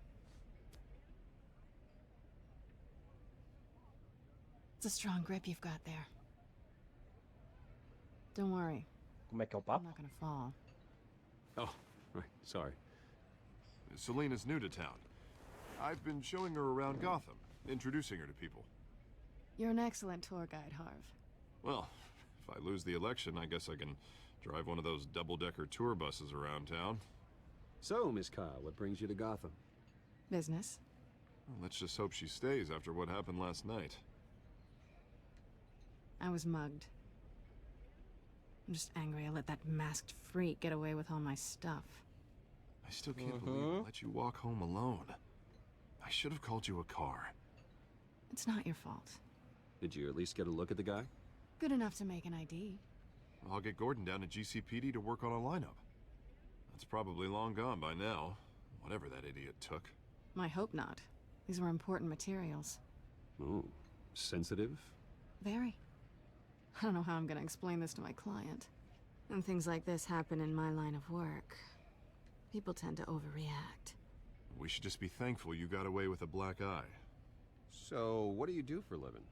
It's a strong grip you've got there. Don't worry. Como é que é o I'm papo? not gonna fall. Oh, right, sorry. Selina's new to town. I've been showing her around Gotham, introducing her to people. You're an excellent tour guide, Harv. Well, if I lose the election, I guess I can drive one of those double-decker tour buses around town. So, Miss Kyle, what brings you to Gotham? Business. Well, let's just hope she stays after what happened last night. I was mugged. I'm just angry I let that masked freak get away with all my stuff. I still can't believe I let you walk home alone. I should have called you a car. It's not your fault. Did you at least get a look at the guy? Good enough to make an ID. I'll get Gordon down to GCPD to work on a lineup. That's probably long gone by now, whatever that idiot took. I hope not. These were important materials. Ooh, sensitive? Very. I don't know how I'm gonna explain this to my client. When things like this happen in my line of work, people tend to overreact. We should just be thankful you got away with a black eye. So, what do you do for a living?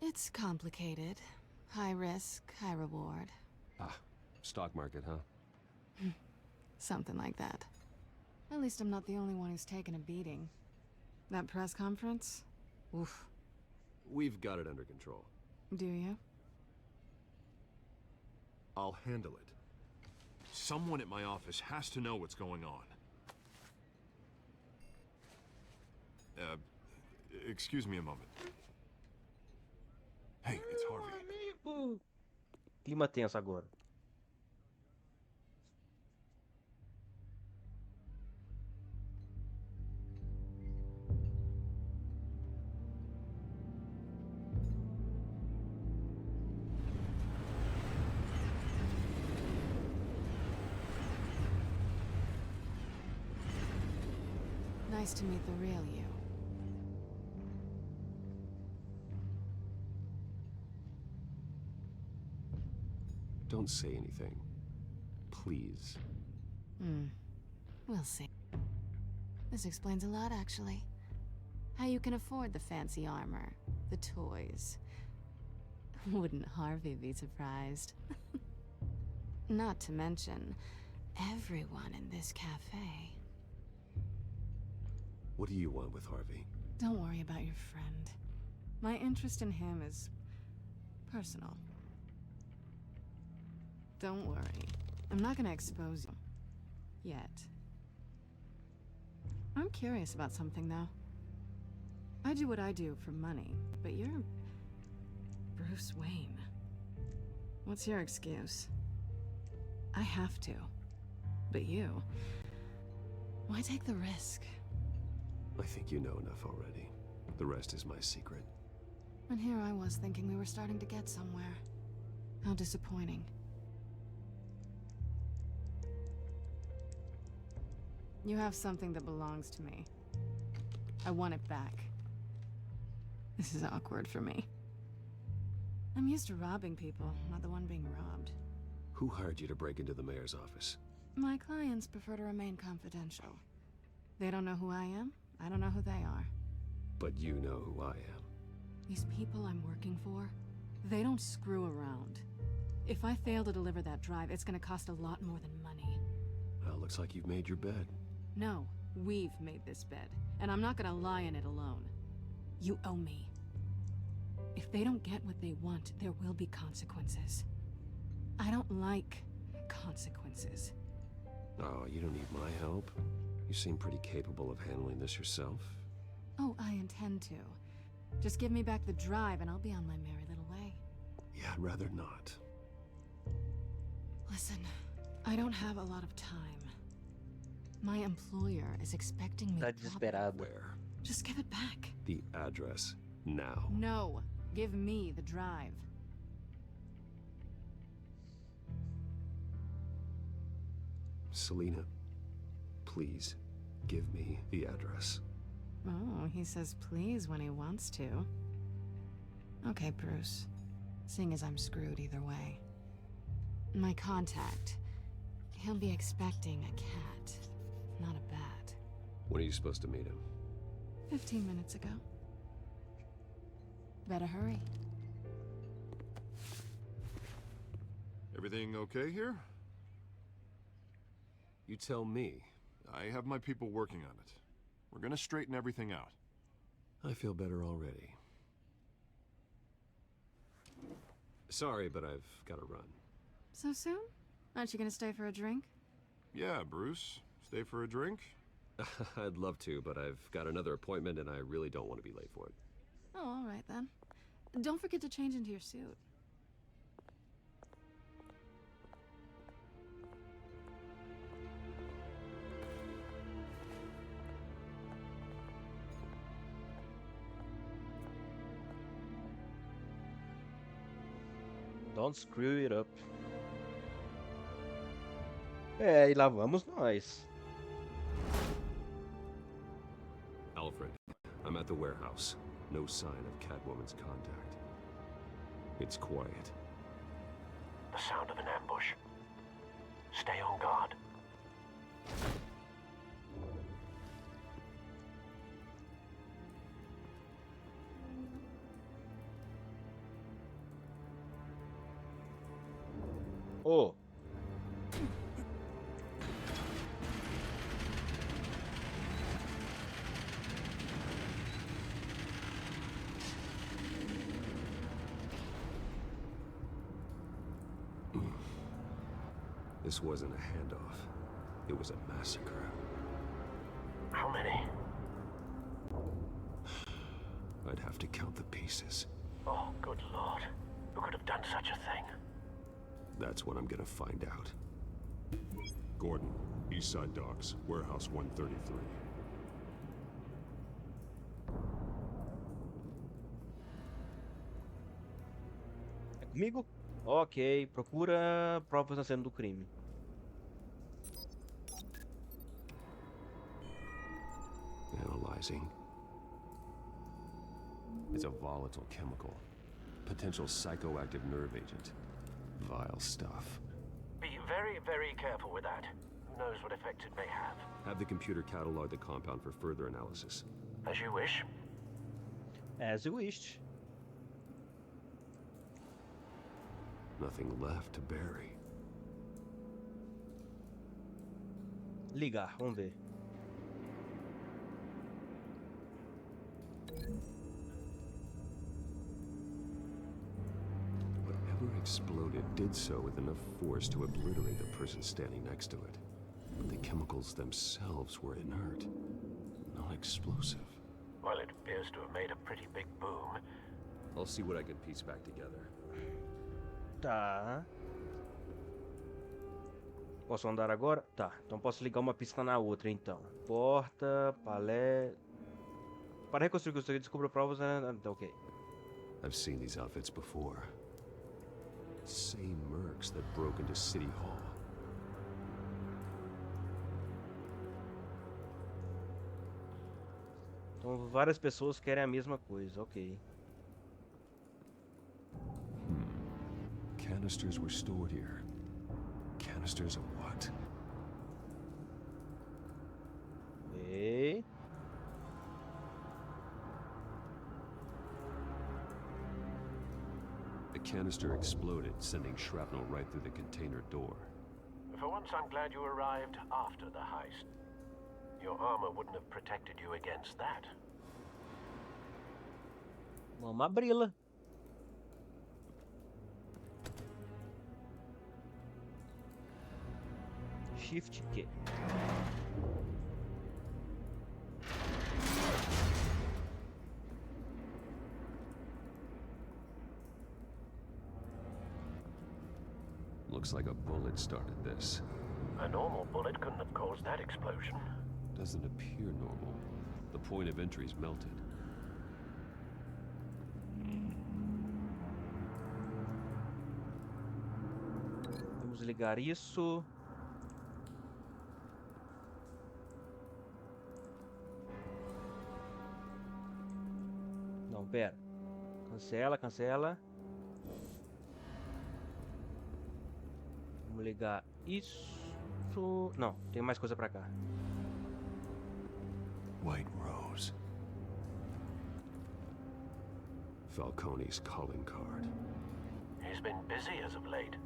It's complicated. High risk, high reward. Ah, stock market, huh? Something like that. At least I'm not the only one who's taken a beating. That press conference? Oof. We've got it under control. Do you? I'll handle it. Someone at my office has to know what's going on. Excuse me a moment. Hey, it's Harvey. Amigo. Clima tenso agora. Nice to meet the real you. Don't say anything. Please. We'll see. This explains a lot, actually. How you can afford the fancy armor, the toys. Wouldn't Harvey be surprised? Not to mention, everyone in this cafe. What do you want with Harvey? Don't worry about your friend. My interest in him is personal. Don't worry. I'm not gonna expose you. Yet. I'm curious about something, though. I do what I do for money, but you're Bruce Wayne. What's your excuse? I have to. But you... why take the risk? I think you know enough already. The rest is my secret. And here I was thinking we were starting to get somewhere. How disappointing. You have something that belongs to me. I want it back. This is awkward for me. I'm used to robbing people, not the one being robbed. Who hired you to break into the mayor's office? My clients prefer to remain confidential. They don't know who I am, I don't know who they are. But you know who I am. These people I'm working for, they don't screw around. If I fail to deliver that drive, it's gonna cost a lot more than money. Well, looks like you've made your bed. No, we've made this bed, and I'm not gonna lie in it alone. You owe me. If they don't get what they want, there will be consequences. I don't like consequences. Oh, you don't need my help. You seem pretty capable of handling this yourself. Oh, I intend to. Just give me back the drive and I'll be on my merry little way. Yeah, I'd rather not. Listen, I don't have a lot of time. My employer is expecting me. Tá desesperado. Where? Just give it back. The address. Now. No, give me the drive. Selena, please, give me the address. Oh, he says please when he wants to. Okay, Bruce. Seeing as I'm screwed either way. My contact. He'll be expecting a cat, not a bat. When are you supposed to meet him? 15 minutes ago. Better hurry. Everything okay here? You tell me. I have my people working on it. We're gonna straighten everything out. I feel better already. Sorry, but I've got to run. So soon? Aren't you gonna stay for a drink? Yeah, Bruce. Stay for a drink? I'd love to, but I've got another appointment and I really don't want to be late for it. Oh, all right then. Don't forget to change into your suit. Don't screw it up. É, e lá vamos nós. Alfred, I'm at the warehouse. No sign of Catwoman's contact. It's quiet. The sound of an ambush. Stay on guard. Oh. This wasn't a handoff. It was a massacre. How many? I'd have to count the pieces. Oh, good lord. Who could have done such a thing? That's what I'm gonna find out. Gordon, Eastside Docks, Warehouse 133. É comigo? Ok, procura provas na cena do crime. surprising. It's a volatile chemical. Potential psychoactive nerve agent. Vile stuff. Be very, very careful with that. Who knows what effect it may have. Have the computer catalog the compound for further analysis. As you wish. As you wished. Nothing left to bury. Ligar, vamos ver. Whatever exploded did so with enough force to obliterate the person standing next to it. But the chemicals themselves were inert, not explosive. Well, it appears to have made a pretty big boom. I'll see what I can piece back together. Tá. Posso andar agora? Tá, então posso ligar uma pista na outra, então. Porta, palé... Para reconstruir o que descubra provas... Ok. I've seen these outfits before. Same mercs that broke into City Hall. Então várias pessoas querem a mesma coisa, ok. Canisters were stored here. Canisters of what? Ok. The canister exploded, sending shrapnel right through the container door. For once, I'm glad you arrived after the heist. Your armor wouldn't have protected you against that. Vamos abri-la. Shift Q. Looks like a bullet started this. A normal bullet couldn't have caused that explosion. Doesn't appear normal. The point of entry's melted. Vamos ligar isso. Não, pera. Cancela, cancela. Vamos ligar isso. Não, tem mais coisa pra cá. White Rose. Falcone's calling card. He's been busy as of late.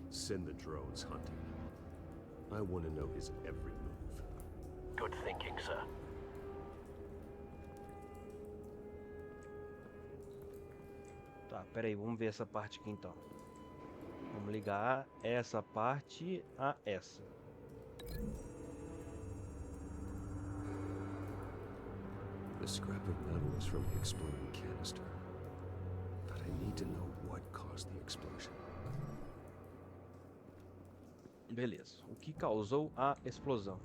Send the drones hunting. I want to know his every move. Good thinking, sir. Tá, pera aí, vamos ver essa parte aqui então. Vamos ligar essa parte a essa. The scrap of metal is from the exploding canister. But I need to know what caused the explosion. Beleza. O que causou a explosão?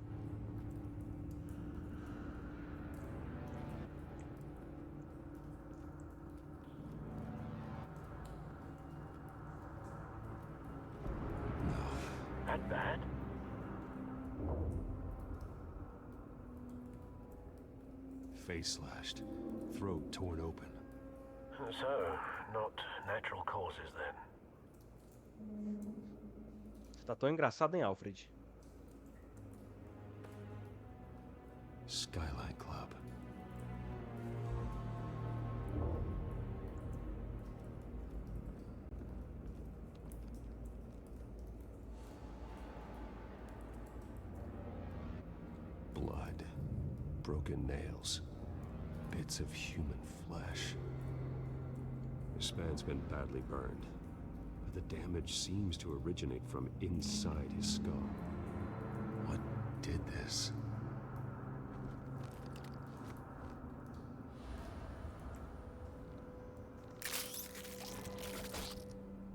That bad? Face slashed, throat torn open. So, not natural causes then. Você tá tão engraçado, hein, Alfred? Skyline Club. Blood, broken nails, bits of human flesh. This man's been badly burned, but the damage seems to originate from inside his skull. What did this?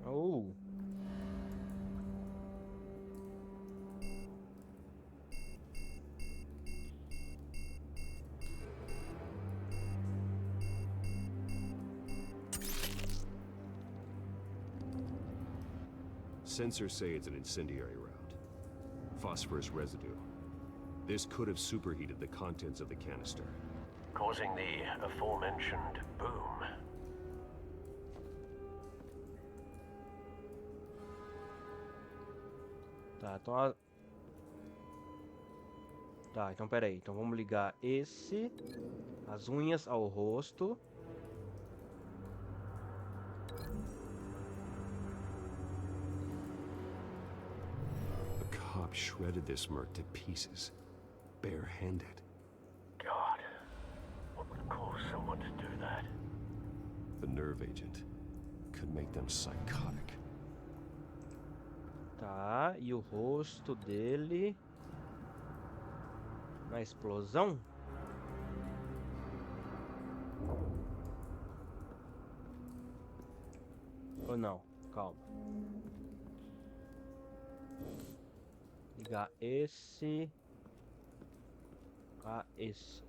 Oh. Sensors say it's an incendiary round. Phosphorus residue. This could have superheated the contents of the canister. causing the aforementioned boom. Tá, então... Tá, então pera aí. Então vamos ligar as unhas ao rosto. A cop shredded this merc to pieces, bare-handed. God, what would cause someone to do that? The nerve agent could make them psychotic. Tá, e o rosto dele na explosão? Ou não? Calma. Ligar esse a esse.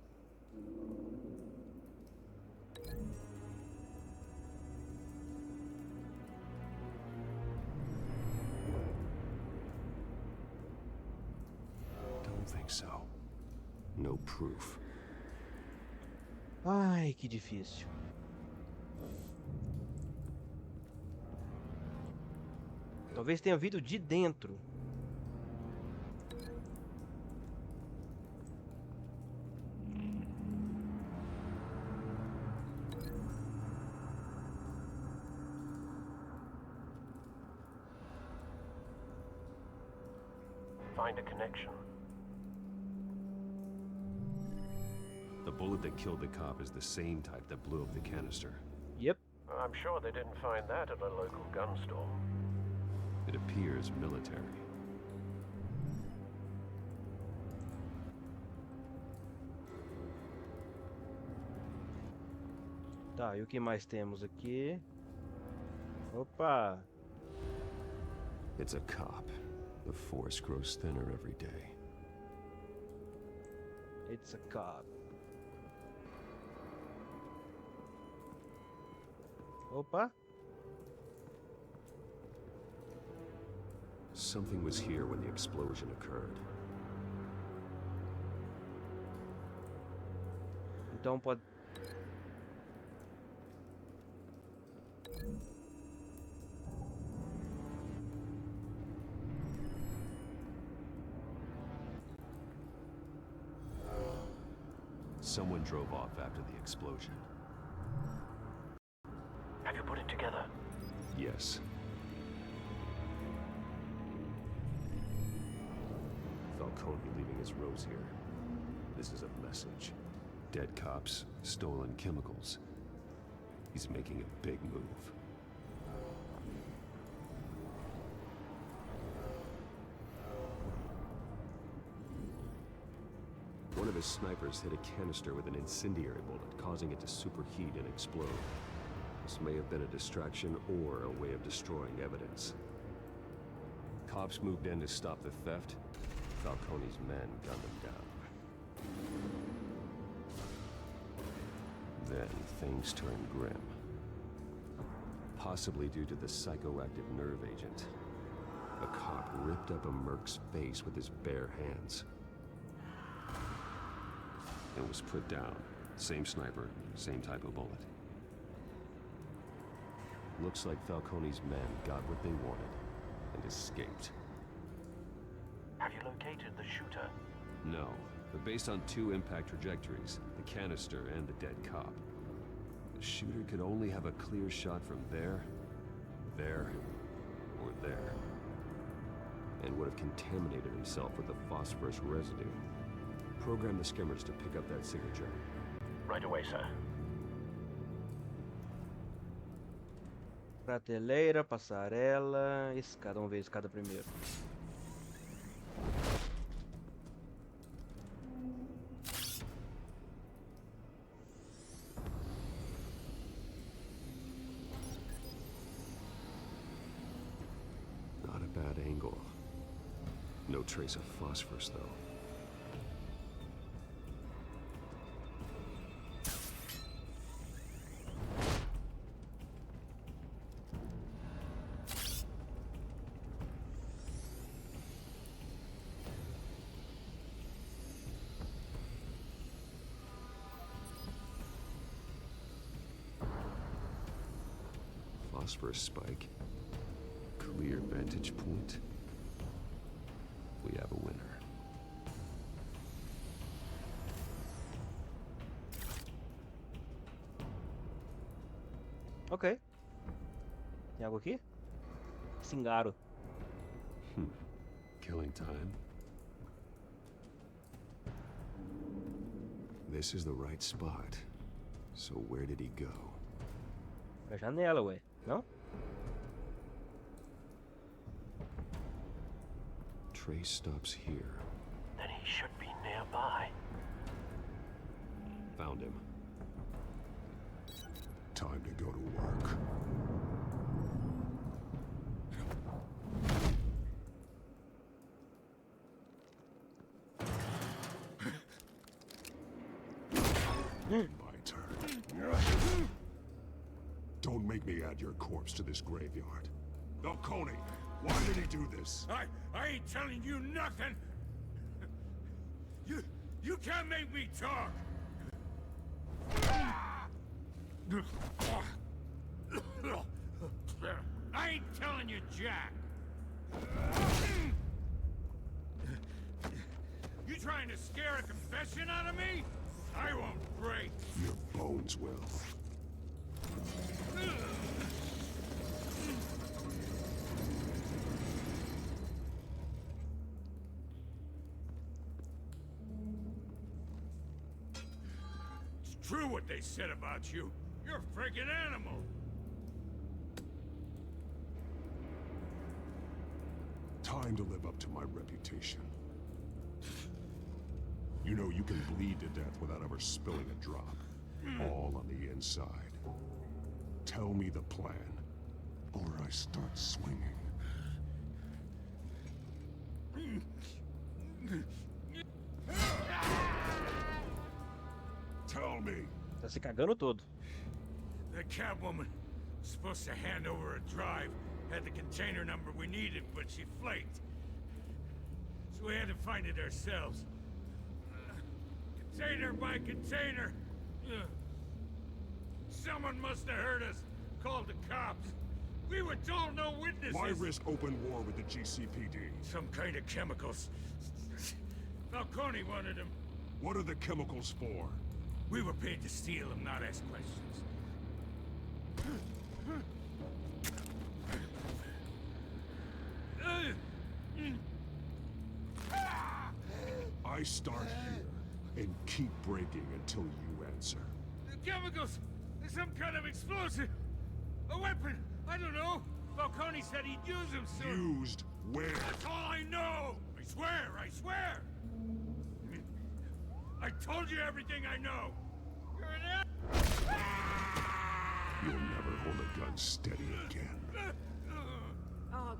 Don't think so. No proof. Ai, que difícil. Talvez tenha vindo de dentro. Find a connection. The bullet that killed the cop is the same type that blew up the canister. Yep. I'm sure they didn't find that at a local gun store. It appears military. Tá, e o que mais temos aqui? Opa! It's a cop. The force grows thinner every day. It's a cop. Opa! Something was here when the explosion occurred. Então pode... Someone drove off after the explosion. Have you put it together? Yes. Falcone leaving his rose here. This is a message. Dead cops, stolen chemicals. He's making a big move. One of his snipers hit a canister with an incendiary bullet, causing it to superheat and explode. This may have been a distraction or a way of destroying evidence. Cops moved in to stop the theft. Falcone's men gunned them down. Then things turned grim. Possibly due to the psychoactive nerve agent. A cop ripped up a merc's face with his bare hands. It was put down. Same sniper, same type of bullet. Looks like Falcone's men got what they wanted and escaped. Have you located the shooter? No, but based on two impact trajectories, the canister and the dead cop, the shooter could only have a clear shot from there, or there, and would have contaminated himself with the phosphorus residue. Program the skimmers to pick up that signature. Right away, sir. Prateleira, passarela, escada. Vamos ver a escada primeiro. Not a bad angle. No trace of phosphorus, though. phosphorus spike. Clear vantage point. We have a winner. Ok. Tem algo aqui? Singaro. Killing time. This is the right spot. So where did he go? Pra janela, ué. Não? Trace stops here. Then he should be nearby. Found him. Time to go to work. My turn. Don't make me add your corpse to this graveyard. Falcone, why did he do this? I ain't telling you nothing. You can't make me talk. I ain't telling you, Jack. You trying to scare a confession out of me? I won't break. Your bones will. It's true what they said about you. You're a freaking animal. Time to live up to my reputation. You know you can bleed to death without ever spilling a drop. All on the inside. Tell me the plan, or I start swinging. Tell me. Tá se cagando todo. The Catwoman was supposed to hand over a drive, had the container number we needed, but she flaked. So we had to find it ourselves. Container by container. Someone must have heard us, called the cops. We were told no witnesses. Why risk open war with the GCPD? Some kind of chemicals. Falcone wanted them. What are the chemicals for? We were paid to steal them, not ask questions. I start here and keep breaking until you answer. The chemicals! There's some kind of explosive! A weapon! I don't know! Falcone said he'd use them soon! Used where? That's all I know! I swear! I swear! I told you everything I know! You're an You'll never hold a gun steady again. Oh, God.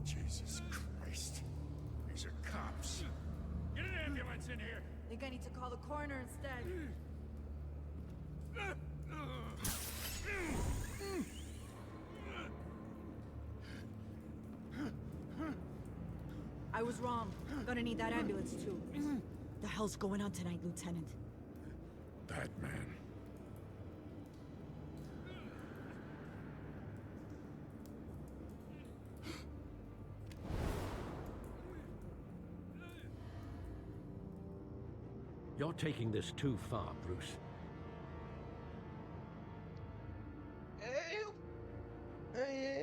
Jesus Christ. These are cops. Get an ambulance in here! I think I need to call the coroner instead. I was wrong. Gonna need that ambulance too. The hell's going on tonight, Lieutenant? Batman. You're taking this too far, Bruce.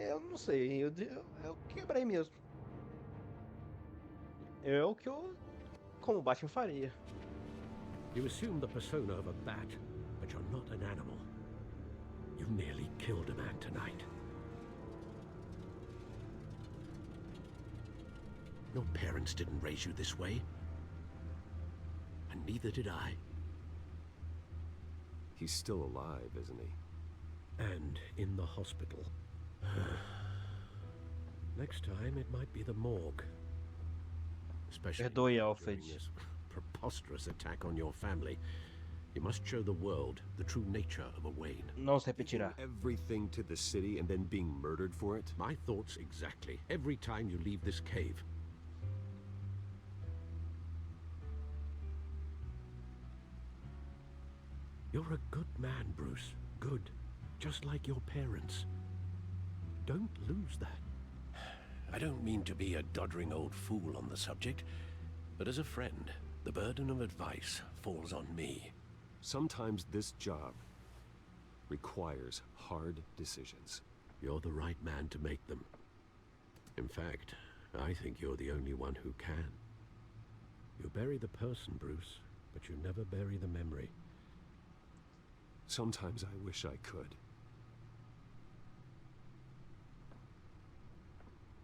Eu não sei, eu quebrei mesmo. É o que eu, como Batman, faria. You assume the persona of a bat, but you're not an animal. You nearly killed a man tonight. Your parents didn't raise you this way. And neither did I. He's still alive, isn't he? And in the hospital. Next time, it might be the morgue. Especially Perdoe, during Alfred. this preposterous attack on your family. You must show the world the true nature of a Wayne. Não se repetirá. Everything to the city and then being murdered for it? My thoughts exactly. Every time you leave this cave. You're a good man, Bruce. Good. Just like your parents. Don't lose that. I don't mean to be a doddering old fool on the subject, but as a friend, the burden of advice falls on me. Sometimes this job requires hard decisions. You're the right man to make them. In fact, I think you're the only one who can. You bury the person, Bruce, but you never bury the memory. Sometimes I wish I could.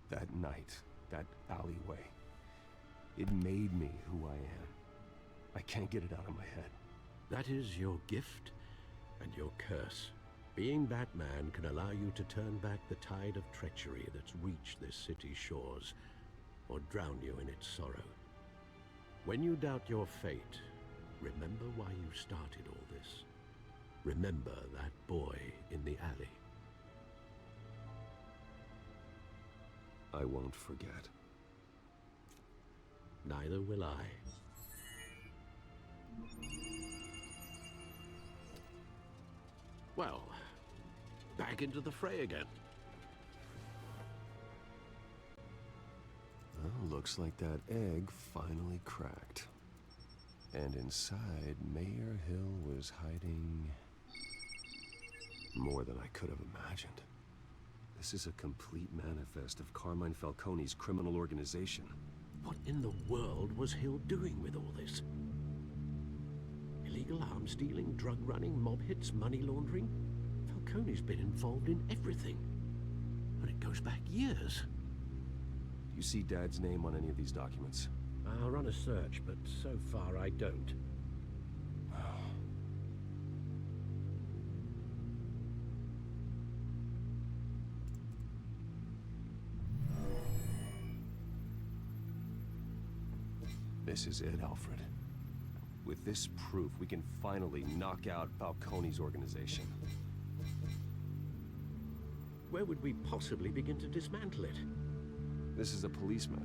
That night, that alleyway, it made me who I am. I can't get it out of my head. That is your gift and your curse. Being Batman can allow you to turn back the tide of treachery that's reached this city's shores, or drown you in its sorrow. When you doubt your fate, remember why you started all this. Remember that boy in the alley. I won't forget. Neither will I. Well, back into the fray again. Well, looks like that egg finally cracked. And inside, Mayor Hill was hiding more than I could have imagined. This is a complete manifest of Carmine Falcone's criminal organization. What in the world was Hill doing with all this? Illegal arms dealing, drug running, mob hits, money laundering? Falcone's been involved in everything. And it goes back years. Do you see Dad's name on any of these documents? I'll run a search, but so far I don't. This is it, Alfred. With this proof, we can finally knock out Falcone's organization. Where would we possibly begin to dismantle it? This is a police matter.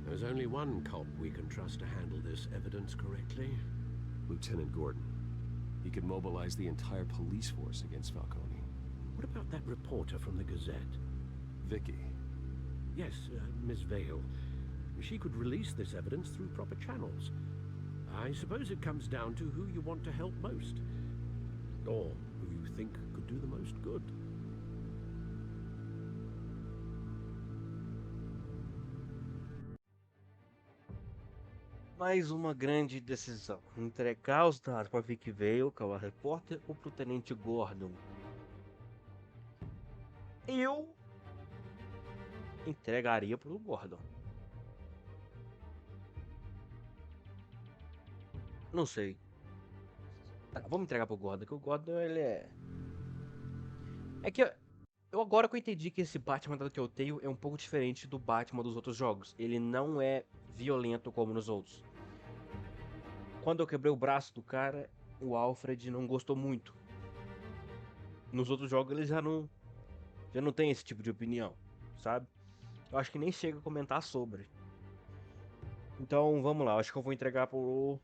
There's only one cop we can trust to handle this evidence correctly. Lieutenant Gordon. He could mobilize the entire police force against Falcone. What about that reporter from the Gazette? Vicky. Yes, Miss Vale. She could release this evidence through proper channels. I suppose it comes down to who you want to help most. Or who you think could do the most good. Mais uma grande decisão. Entregar os dados para Vicky Vale, que é o repórter, ou para o Tenente Gordon? Eu entregaria para o Gordon. Não sei. Tá, vamos entregar pro Gordon, que o Gordon, ele é... É que eu agora que eu entendi que esse Batman da Telltale é um pouco diferente do Batman dos outros jogos. Ele não é violento como nos outros. Quando eu quebrei o braço do cara, o Alfred não gostou muito. Nos outros jogos ele já não tem esse tipo de opinião, sabe? Eu acho que nem chega a comentar sobre. Então vamos lá, acho que eu vou entregar pro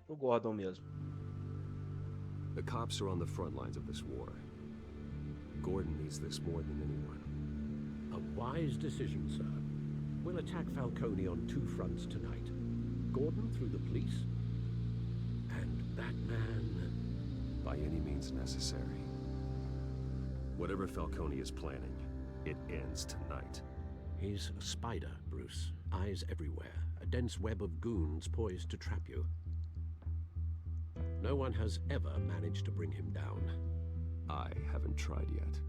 Gordon mesmo. The cops are on the front lines of this war. Gordon needs this more than anyone. A wise decision, sir. We'll attack Falcone on two fronts tonight. Gordon through the police, and Batman... by any means necessary. Whatever Falcone is planning, it ends tonight. He's a spider, Bruce. Eyes everywhere. A dense web of goons poised to trap you. No one has ever managed to bring him down. I haven't tried yet.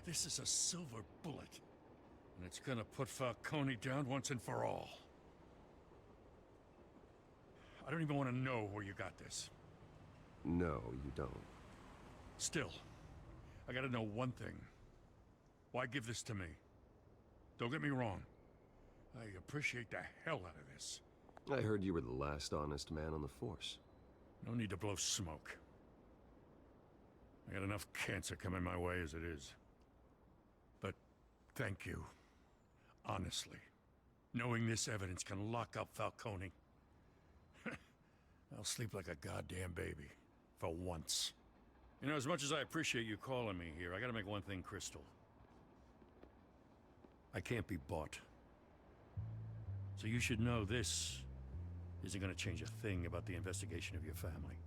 This is a silver bullet. And it's gonna put Falcone down once and for all. I don't even want to know where you got this. No, you don't. Still, I gotta know one thing. Why give this to me? Don't get me wrong. I appreciate the hell out of this. I heard you were the last honest man on the force. No need to blow smoke. I got enough cancer coming my way as it is. But thank you. Honestly. Knowing this evidence can lock up Falcone. I'll sleep like a goddamn baby. For once. You know, as much as I appreciate you calling me here, I gotta make one thing crystal. I can't be bought. So you should know this isn't gonna change a thing about the investigation of your family.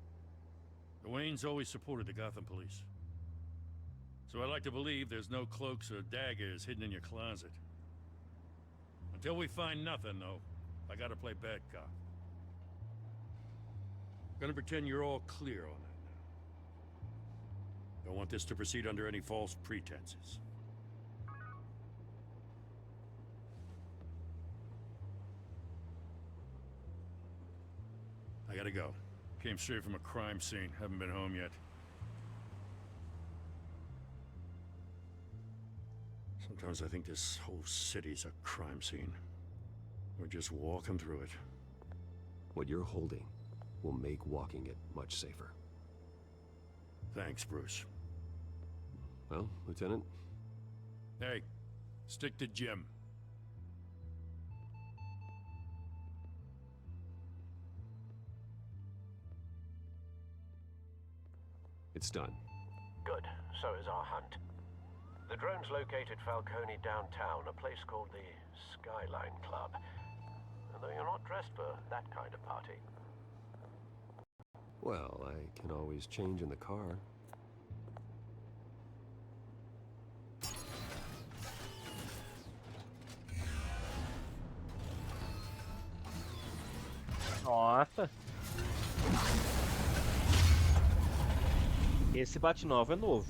The Waynes always supported the Gotham police. So I like to believe there's no cloaks or daggers hidden in your closet. Until we find nothing, though, I gotta play bad cop. Gonna pretend you're all clear on that now. Don't want this to proceed under any false pretenses. I gotta go. Came straight from a crime scene. Haven't been home yet. Sometimes I think this whole city's a crime scene. We're just walking through it. What you're holding will make walking it much safer. Thanks, Bruce. Well, Lieutenant? Hey, stick to Jim. It's done. Good. So is our hunt. The drone's located Falcone downtown, a place called the Skyline Club. Although you're not dressed for that kind of party. Well, I can always change in the car. Nossa. Esse bate-nova é novo.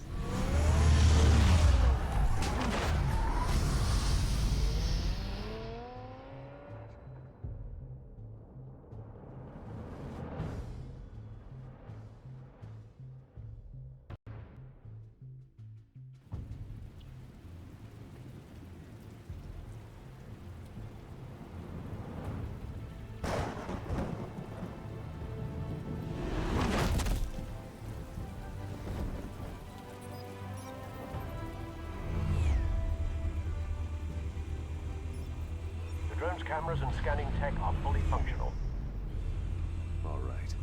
Drone's cameras and scanning tech are fully functional. All right.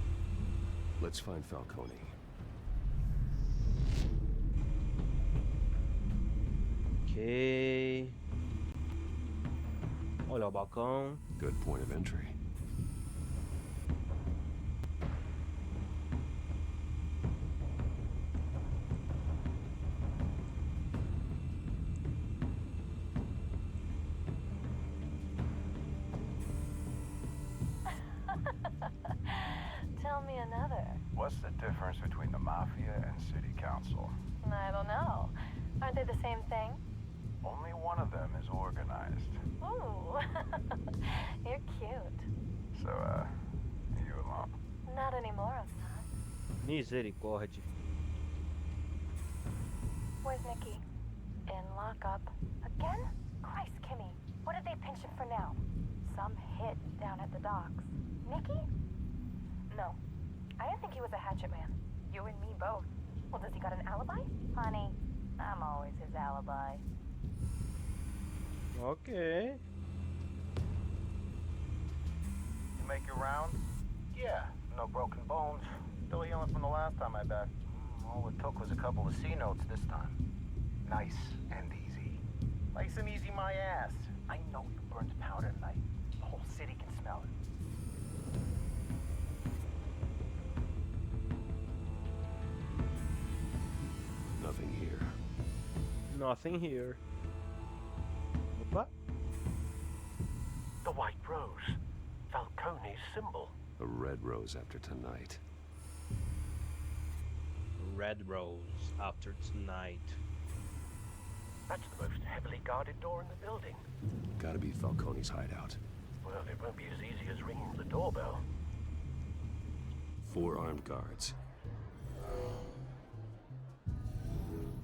Let's find Falcone. Ok. Olha o balcão. Good point of entry. Tell me another. What's the difference between the Mafia and City Council? I don't know. Aren't they the same thing? Only one of them is organized. Ooh. You're cute. So, are you alone? Not anymore, I'm not. Misericórdia. Where's Nikki? In lockup. Again? Christ, Kimmy. What did they pinch him for now? Some hit down at the docks. Nikki? No. I didn't think he was a hatchet man. You and me both. Well, does he got an alibi? Honey, I'm always his alibi. Ok. You make your rounds? Yeah, no broken bones. Still healing from the last time I backed. All it took was a couple of C notes this time. Nice and easy. Nice and easy my ass. I know you burned powder tonight. The whole city can smell it. Nothing here. Nothing here. Opa. The white rose. Falcone's symbol. A red rose after tonight. Red rose after tonight. That's the most heavily guarded door in the building. Gotta be Falcone's hideout. Well, it won't be as easy as ringing the doorbell. 4 armed guards.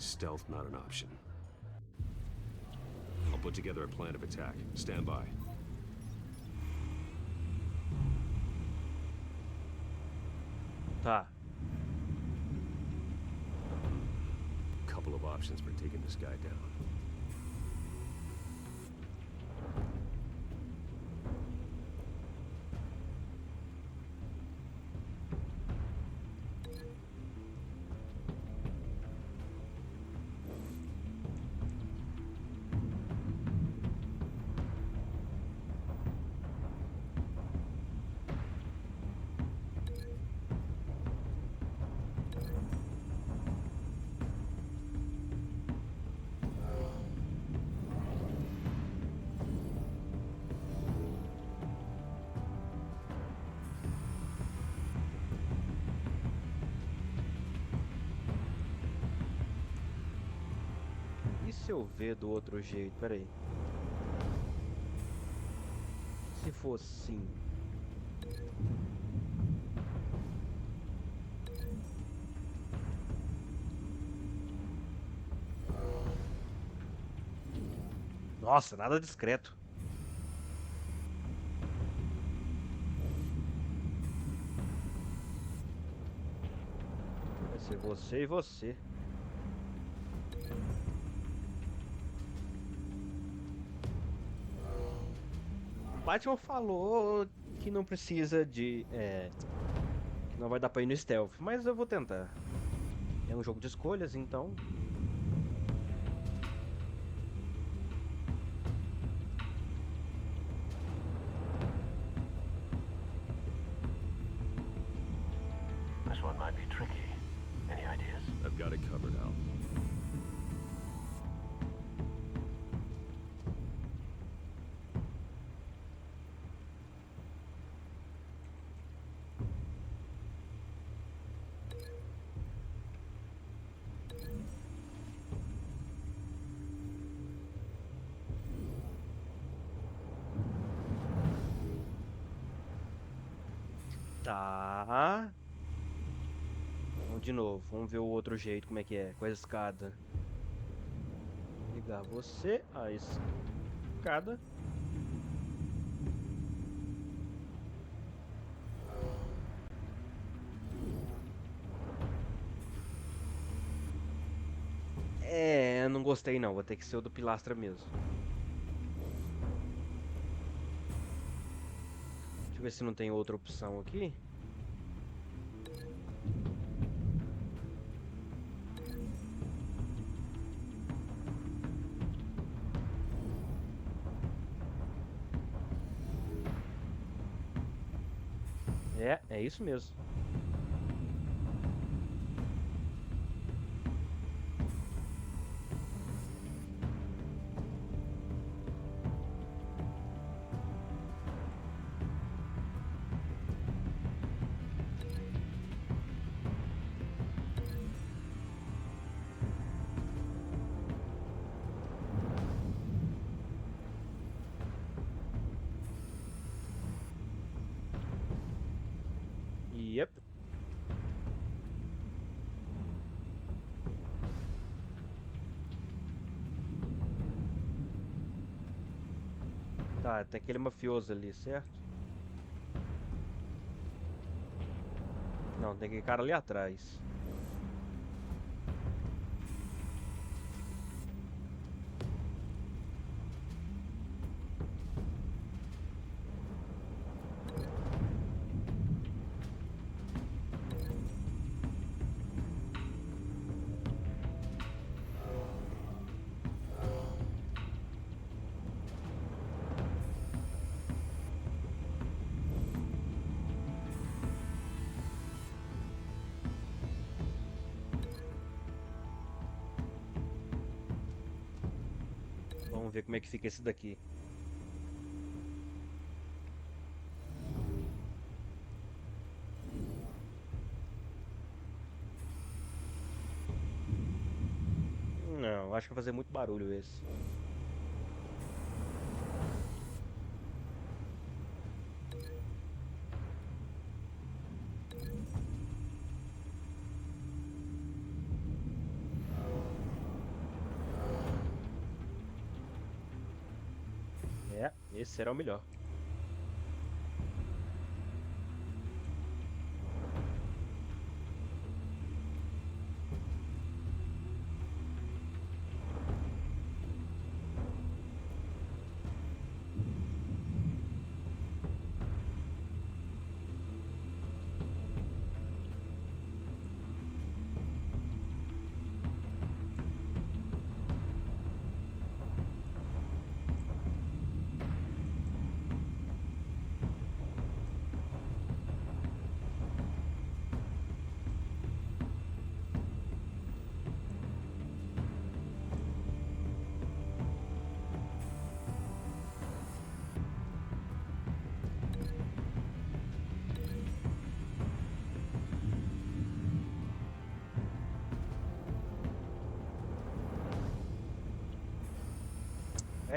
Stealth not an option. I'll put together a plan of attack. Stand by. Tá. Couple of options for taking this guy down. E se eu ver do outro jeito? Pera aí. Se for assim. Nossa, nada discreto. Vai ser você e você. O Batman falou que não precisa de... que não vai dar pra ir no stealth, mas eu vou tentar. É um jogo de escolhas, então... This one might be tricky. Any ideas? I've got it covered, Al. Tá. Vamos de novo. Vamos ver o outro jeito, como é que é. Com a escada. Ligar você, a escada. Não gostei não. Vou ter que ser o do pilastra mesmo. Deixa eu ver se não tem outra opção aqui. É isso mesmo. Yep. Tá, tem aquele mafioso ali, certo? Não, tem aquele cara ali atrás. Vamos ver como é que fica esse daqui. Não, acho que vai fazer muito barulho esse. Esse será o melhor.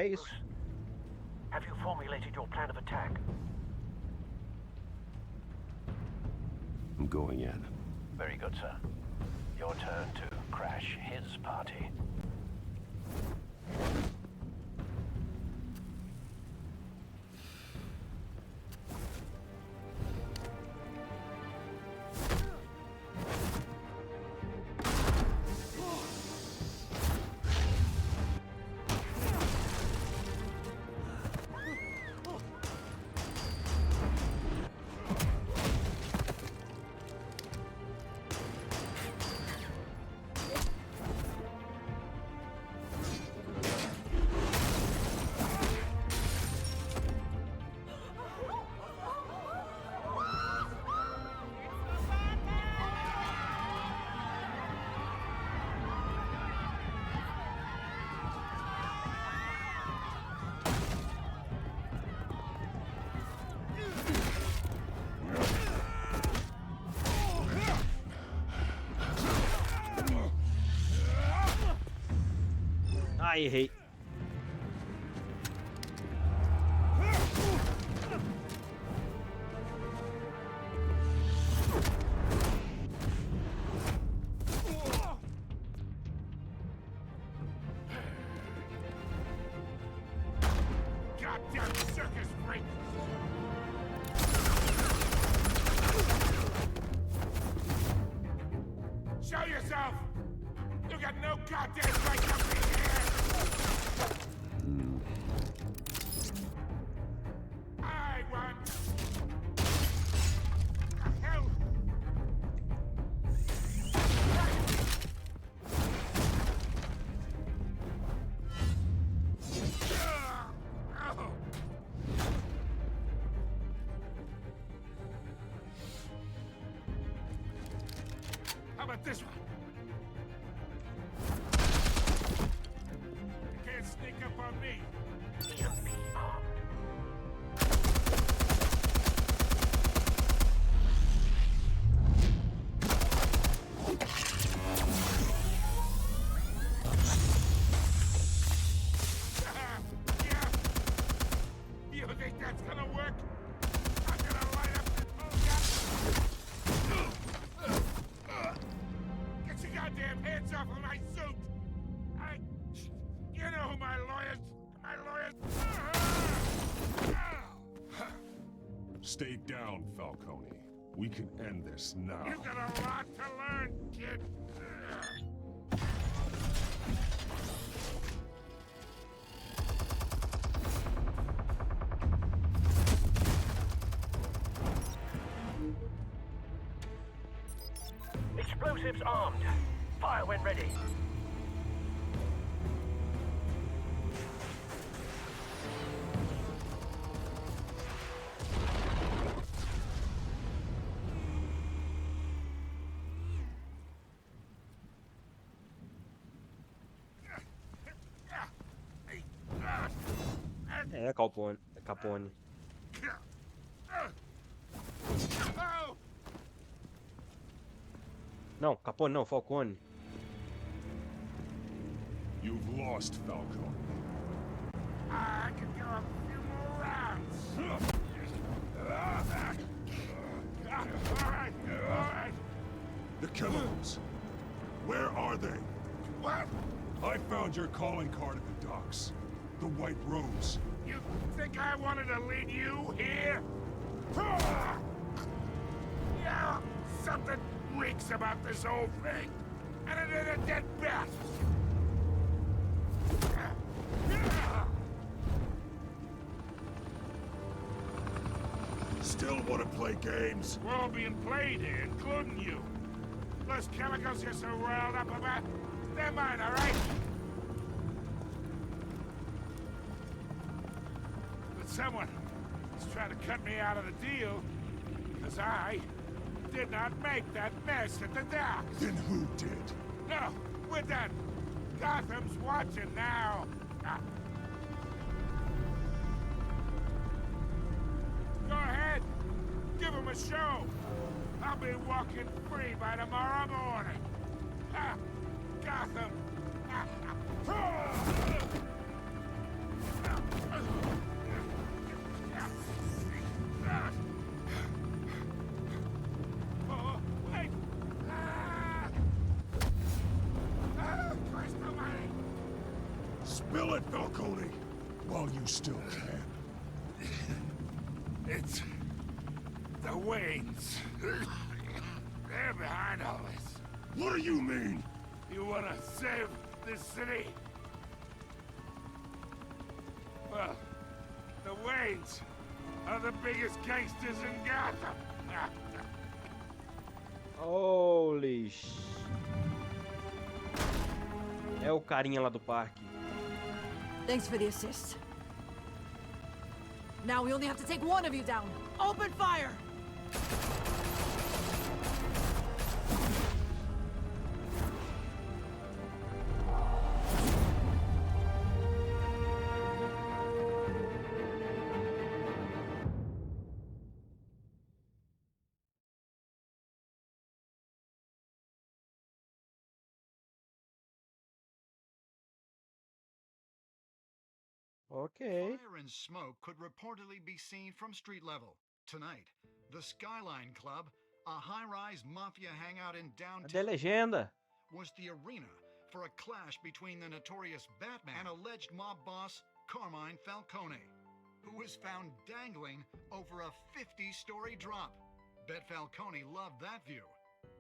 É isso. Bruce, have you formulated your plan of attack? I'm going in. Very good, sir. Your turn to crash his party. Ai, errei. Goddamn circus freak! Show yourself! You got no goddamn right to be here! I won! The hell? How about this one? You can't sneak up on me. Yeah. You think that's gonna work? I'm gonna light up this whole Get your goddamn hands off of my suit! You know who my lawyers... Stay down, Falcone. We can end this now. You got a lot to learn, kid. Explosives armed. Fire when ready. É, Capone. É Capone. Não, Capone não, Falcone. You've lost, Falcone. I can go a few more rounds. All right. The chemicals. Where are they? What? I found your calling card at the docks. The White Rose. You think I wanted to lead you here? Yeah, something reeks about this whole thing. And it is a dead bat. Still want to play games? We're all being played here, including you. Those chemicals you're so riled up about, they're mine, all right? But someone is trying to cut me out of the deal, because I did not make that mess at the docks. Then who did? No, we're done. Gotham's watching now. Go ahead. Give him a show. I'll be walking free by tomorrow morning. Gotham. Spill it, Falcone, while you still can. It's the Waynes. They're behind all this. What do you mean? You want to save this city? Well, the Waynes are the biggest gangsters in Gotham. Holy sh... É o carinha lá do parque. Thanks for the assist. Now we only have to take one of you down. Open fire! Okay. Fire and smoke could reportedly be seen from street level. Tonight, the Skyline Club, a high-rise mafia hangout in Cadê a downtown, legenda? was the arena for a clash between the notorious Batman and alleged mob boss Carmine Falcone, who was found dangling over a 50-story drop. Bet Falcone loved that view.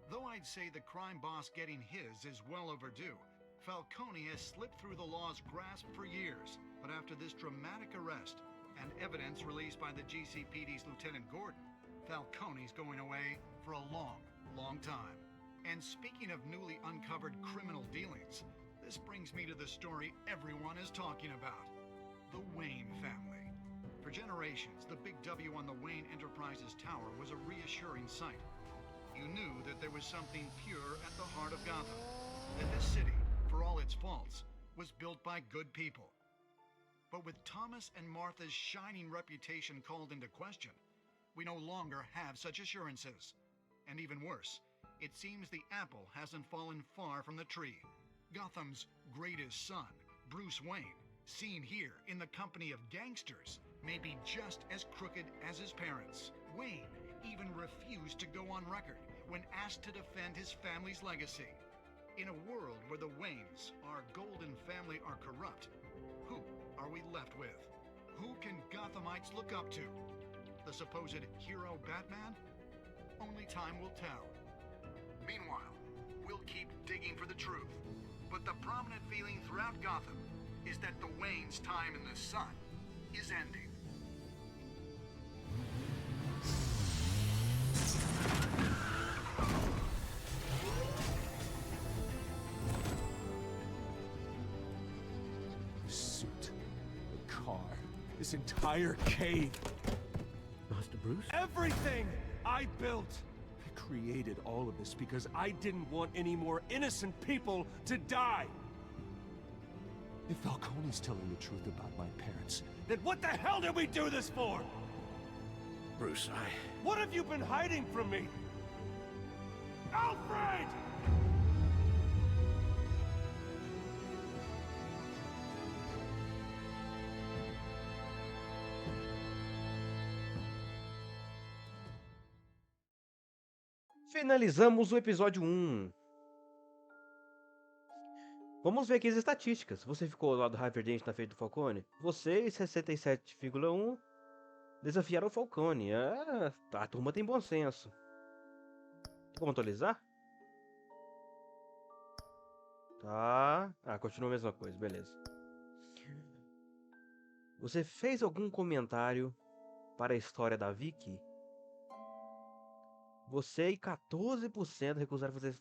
Though I'd say the crime boss getting his is well overdue, Falcone has slipped through the law's grasp for years. But after this dramatic arrest and evidence released by the GCPD's Lieutenant Gordon, Falcone's going away for a long, long time. And speaking of newly uncovered criminal dealings, this brings me to the story everyone is talking about. The Wayne family. For generations, the big W on the Wayne Enterprises Tower was a reassuring sight. You knew that there was something pure at the heart of Gotham. That this city, for all its faults, was built by good people. But with Thomas and Martha's shining reputation called into question, we no longer have such assurances. And even worse, it seems the apple hasn't fallen far from the tree. Gotham's greatest son, Bruce Wayne, seen here in the company of gangsters, may be just as crooked as his parents. Wayne even refused to go on record when asked to defend his family's legacy. In a world where the Waynes, our golden family, are corrupt, who are we left with? Who can Gothamites look up to? The supposed hero Batman? Only time will tell. Meanwhile, we'll keep digging for the truth. But the prominent feeling throughout Gotham is that the Waynes' time in the sun is ending. This entire cave. Master Bruce? Everything I built. I created all of this because I didn't want any more innocent people to die. If Falcone's telling the truth about my parents, then what the hell did we do this for? Bruce, What have you been hiding from me? Alfred! Finalizamos o episódio 1. Vamos ver aqui as estatísticas. Você ficou ao lado do Harvardente na frente do Falcone? Vocês, 67,1, desafiaram o Falcone. A turma tem bom senso. Vamos atualizar? Tá. Continua a mesma coisa, beleza. Você fez algum comentário para a história da Vicky? Você e 14% recusaram fazer...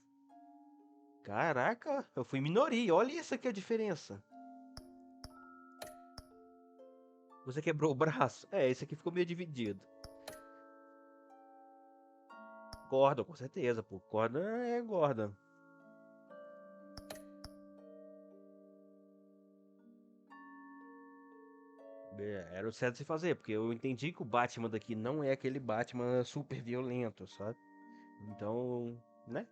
Caraca, eu fui minoria. Olha isso aqui a diferença. Você quebrou o braço? Esse aqui ficou meio dividido. Gordon, com certeza, pô. Gordon é Gordon. Era o certo de se fazer, porque eu entendi que o Batman daqui não é aquele Batman super violento, sabe? Então, né?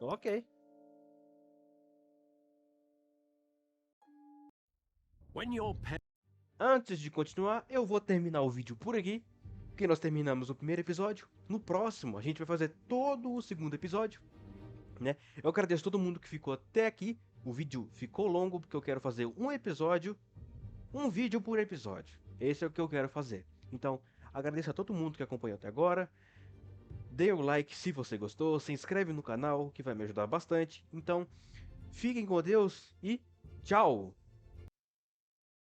Ok. Antes de continuar, eu vou terminar o vídeo por aqui, porque nós terminamos o primeiro episódio. No próximo, a gente vai fazer todo o segundo episódio, né? Eu agradeço todo mundo que ficou até aqui. O vídeo ficou longo, porque eu quero fazer um episódio, um vídeo por episódio. Esse é o que eu quero fazer. Então, agradeço a todo mundo que acompanhou até agora. Dê o like se você gostou, se inscreve no canal, que vai me ajudar bastante. Então, fiquem com Deus e tchau!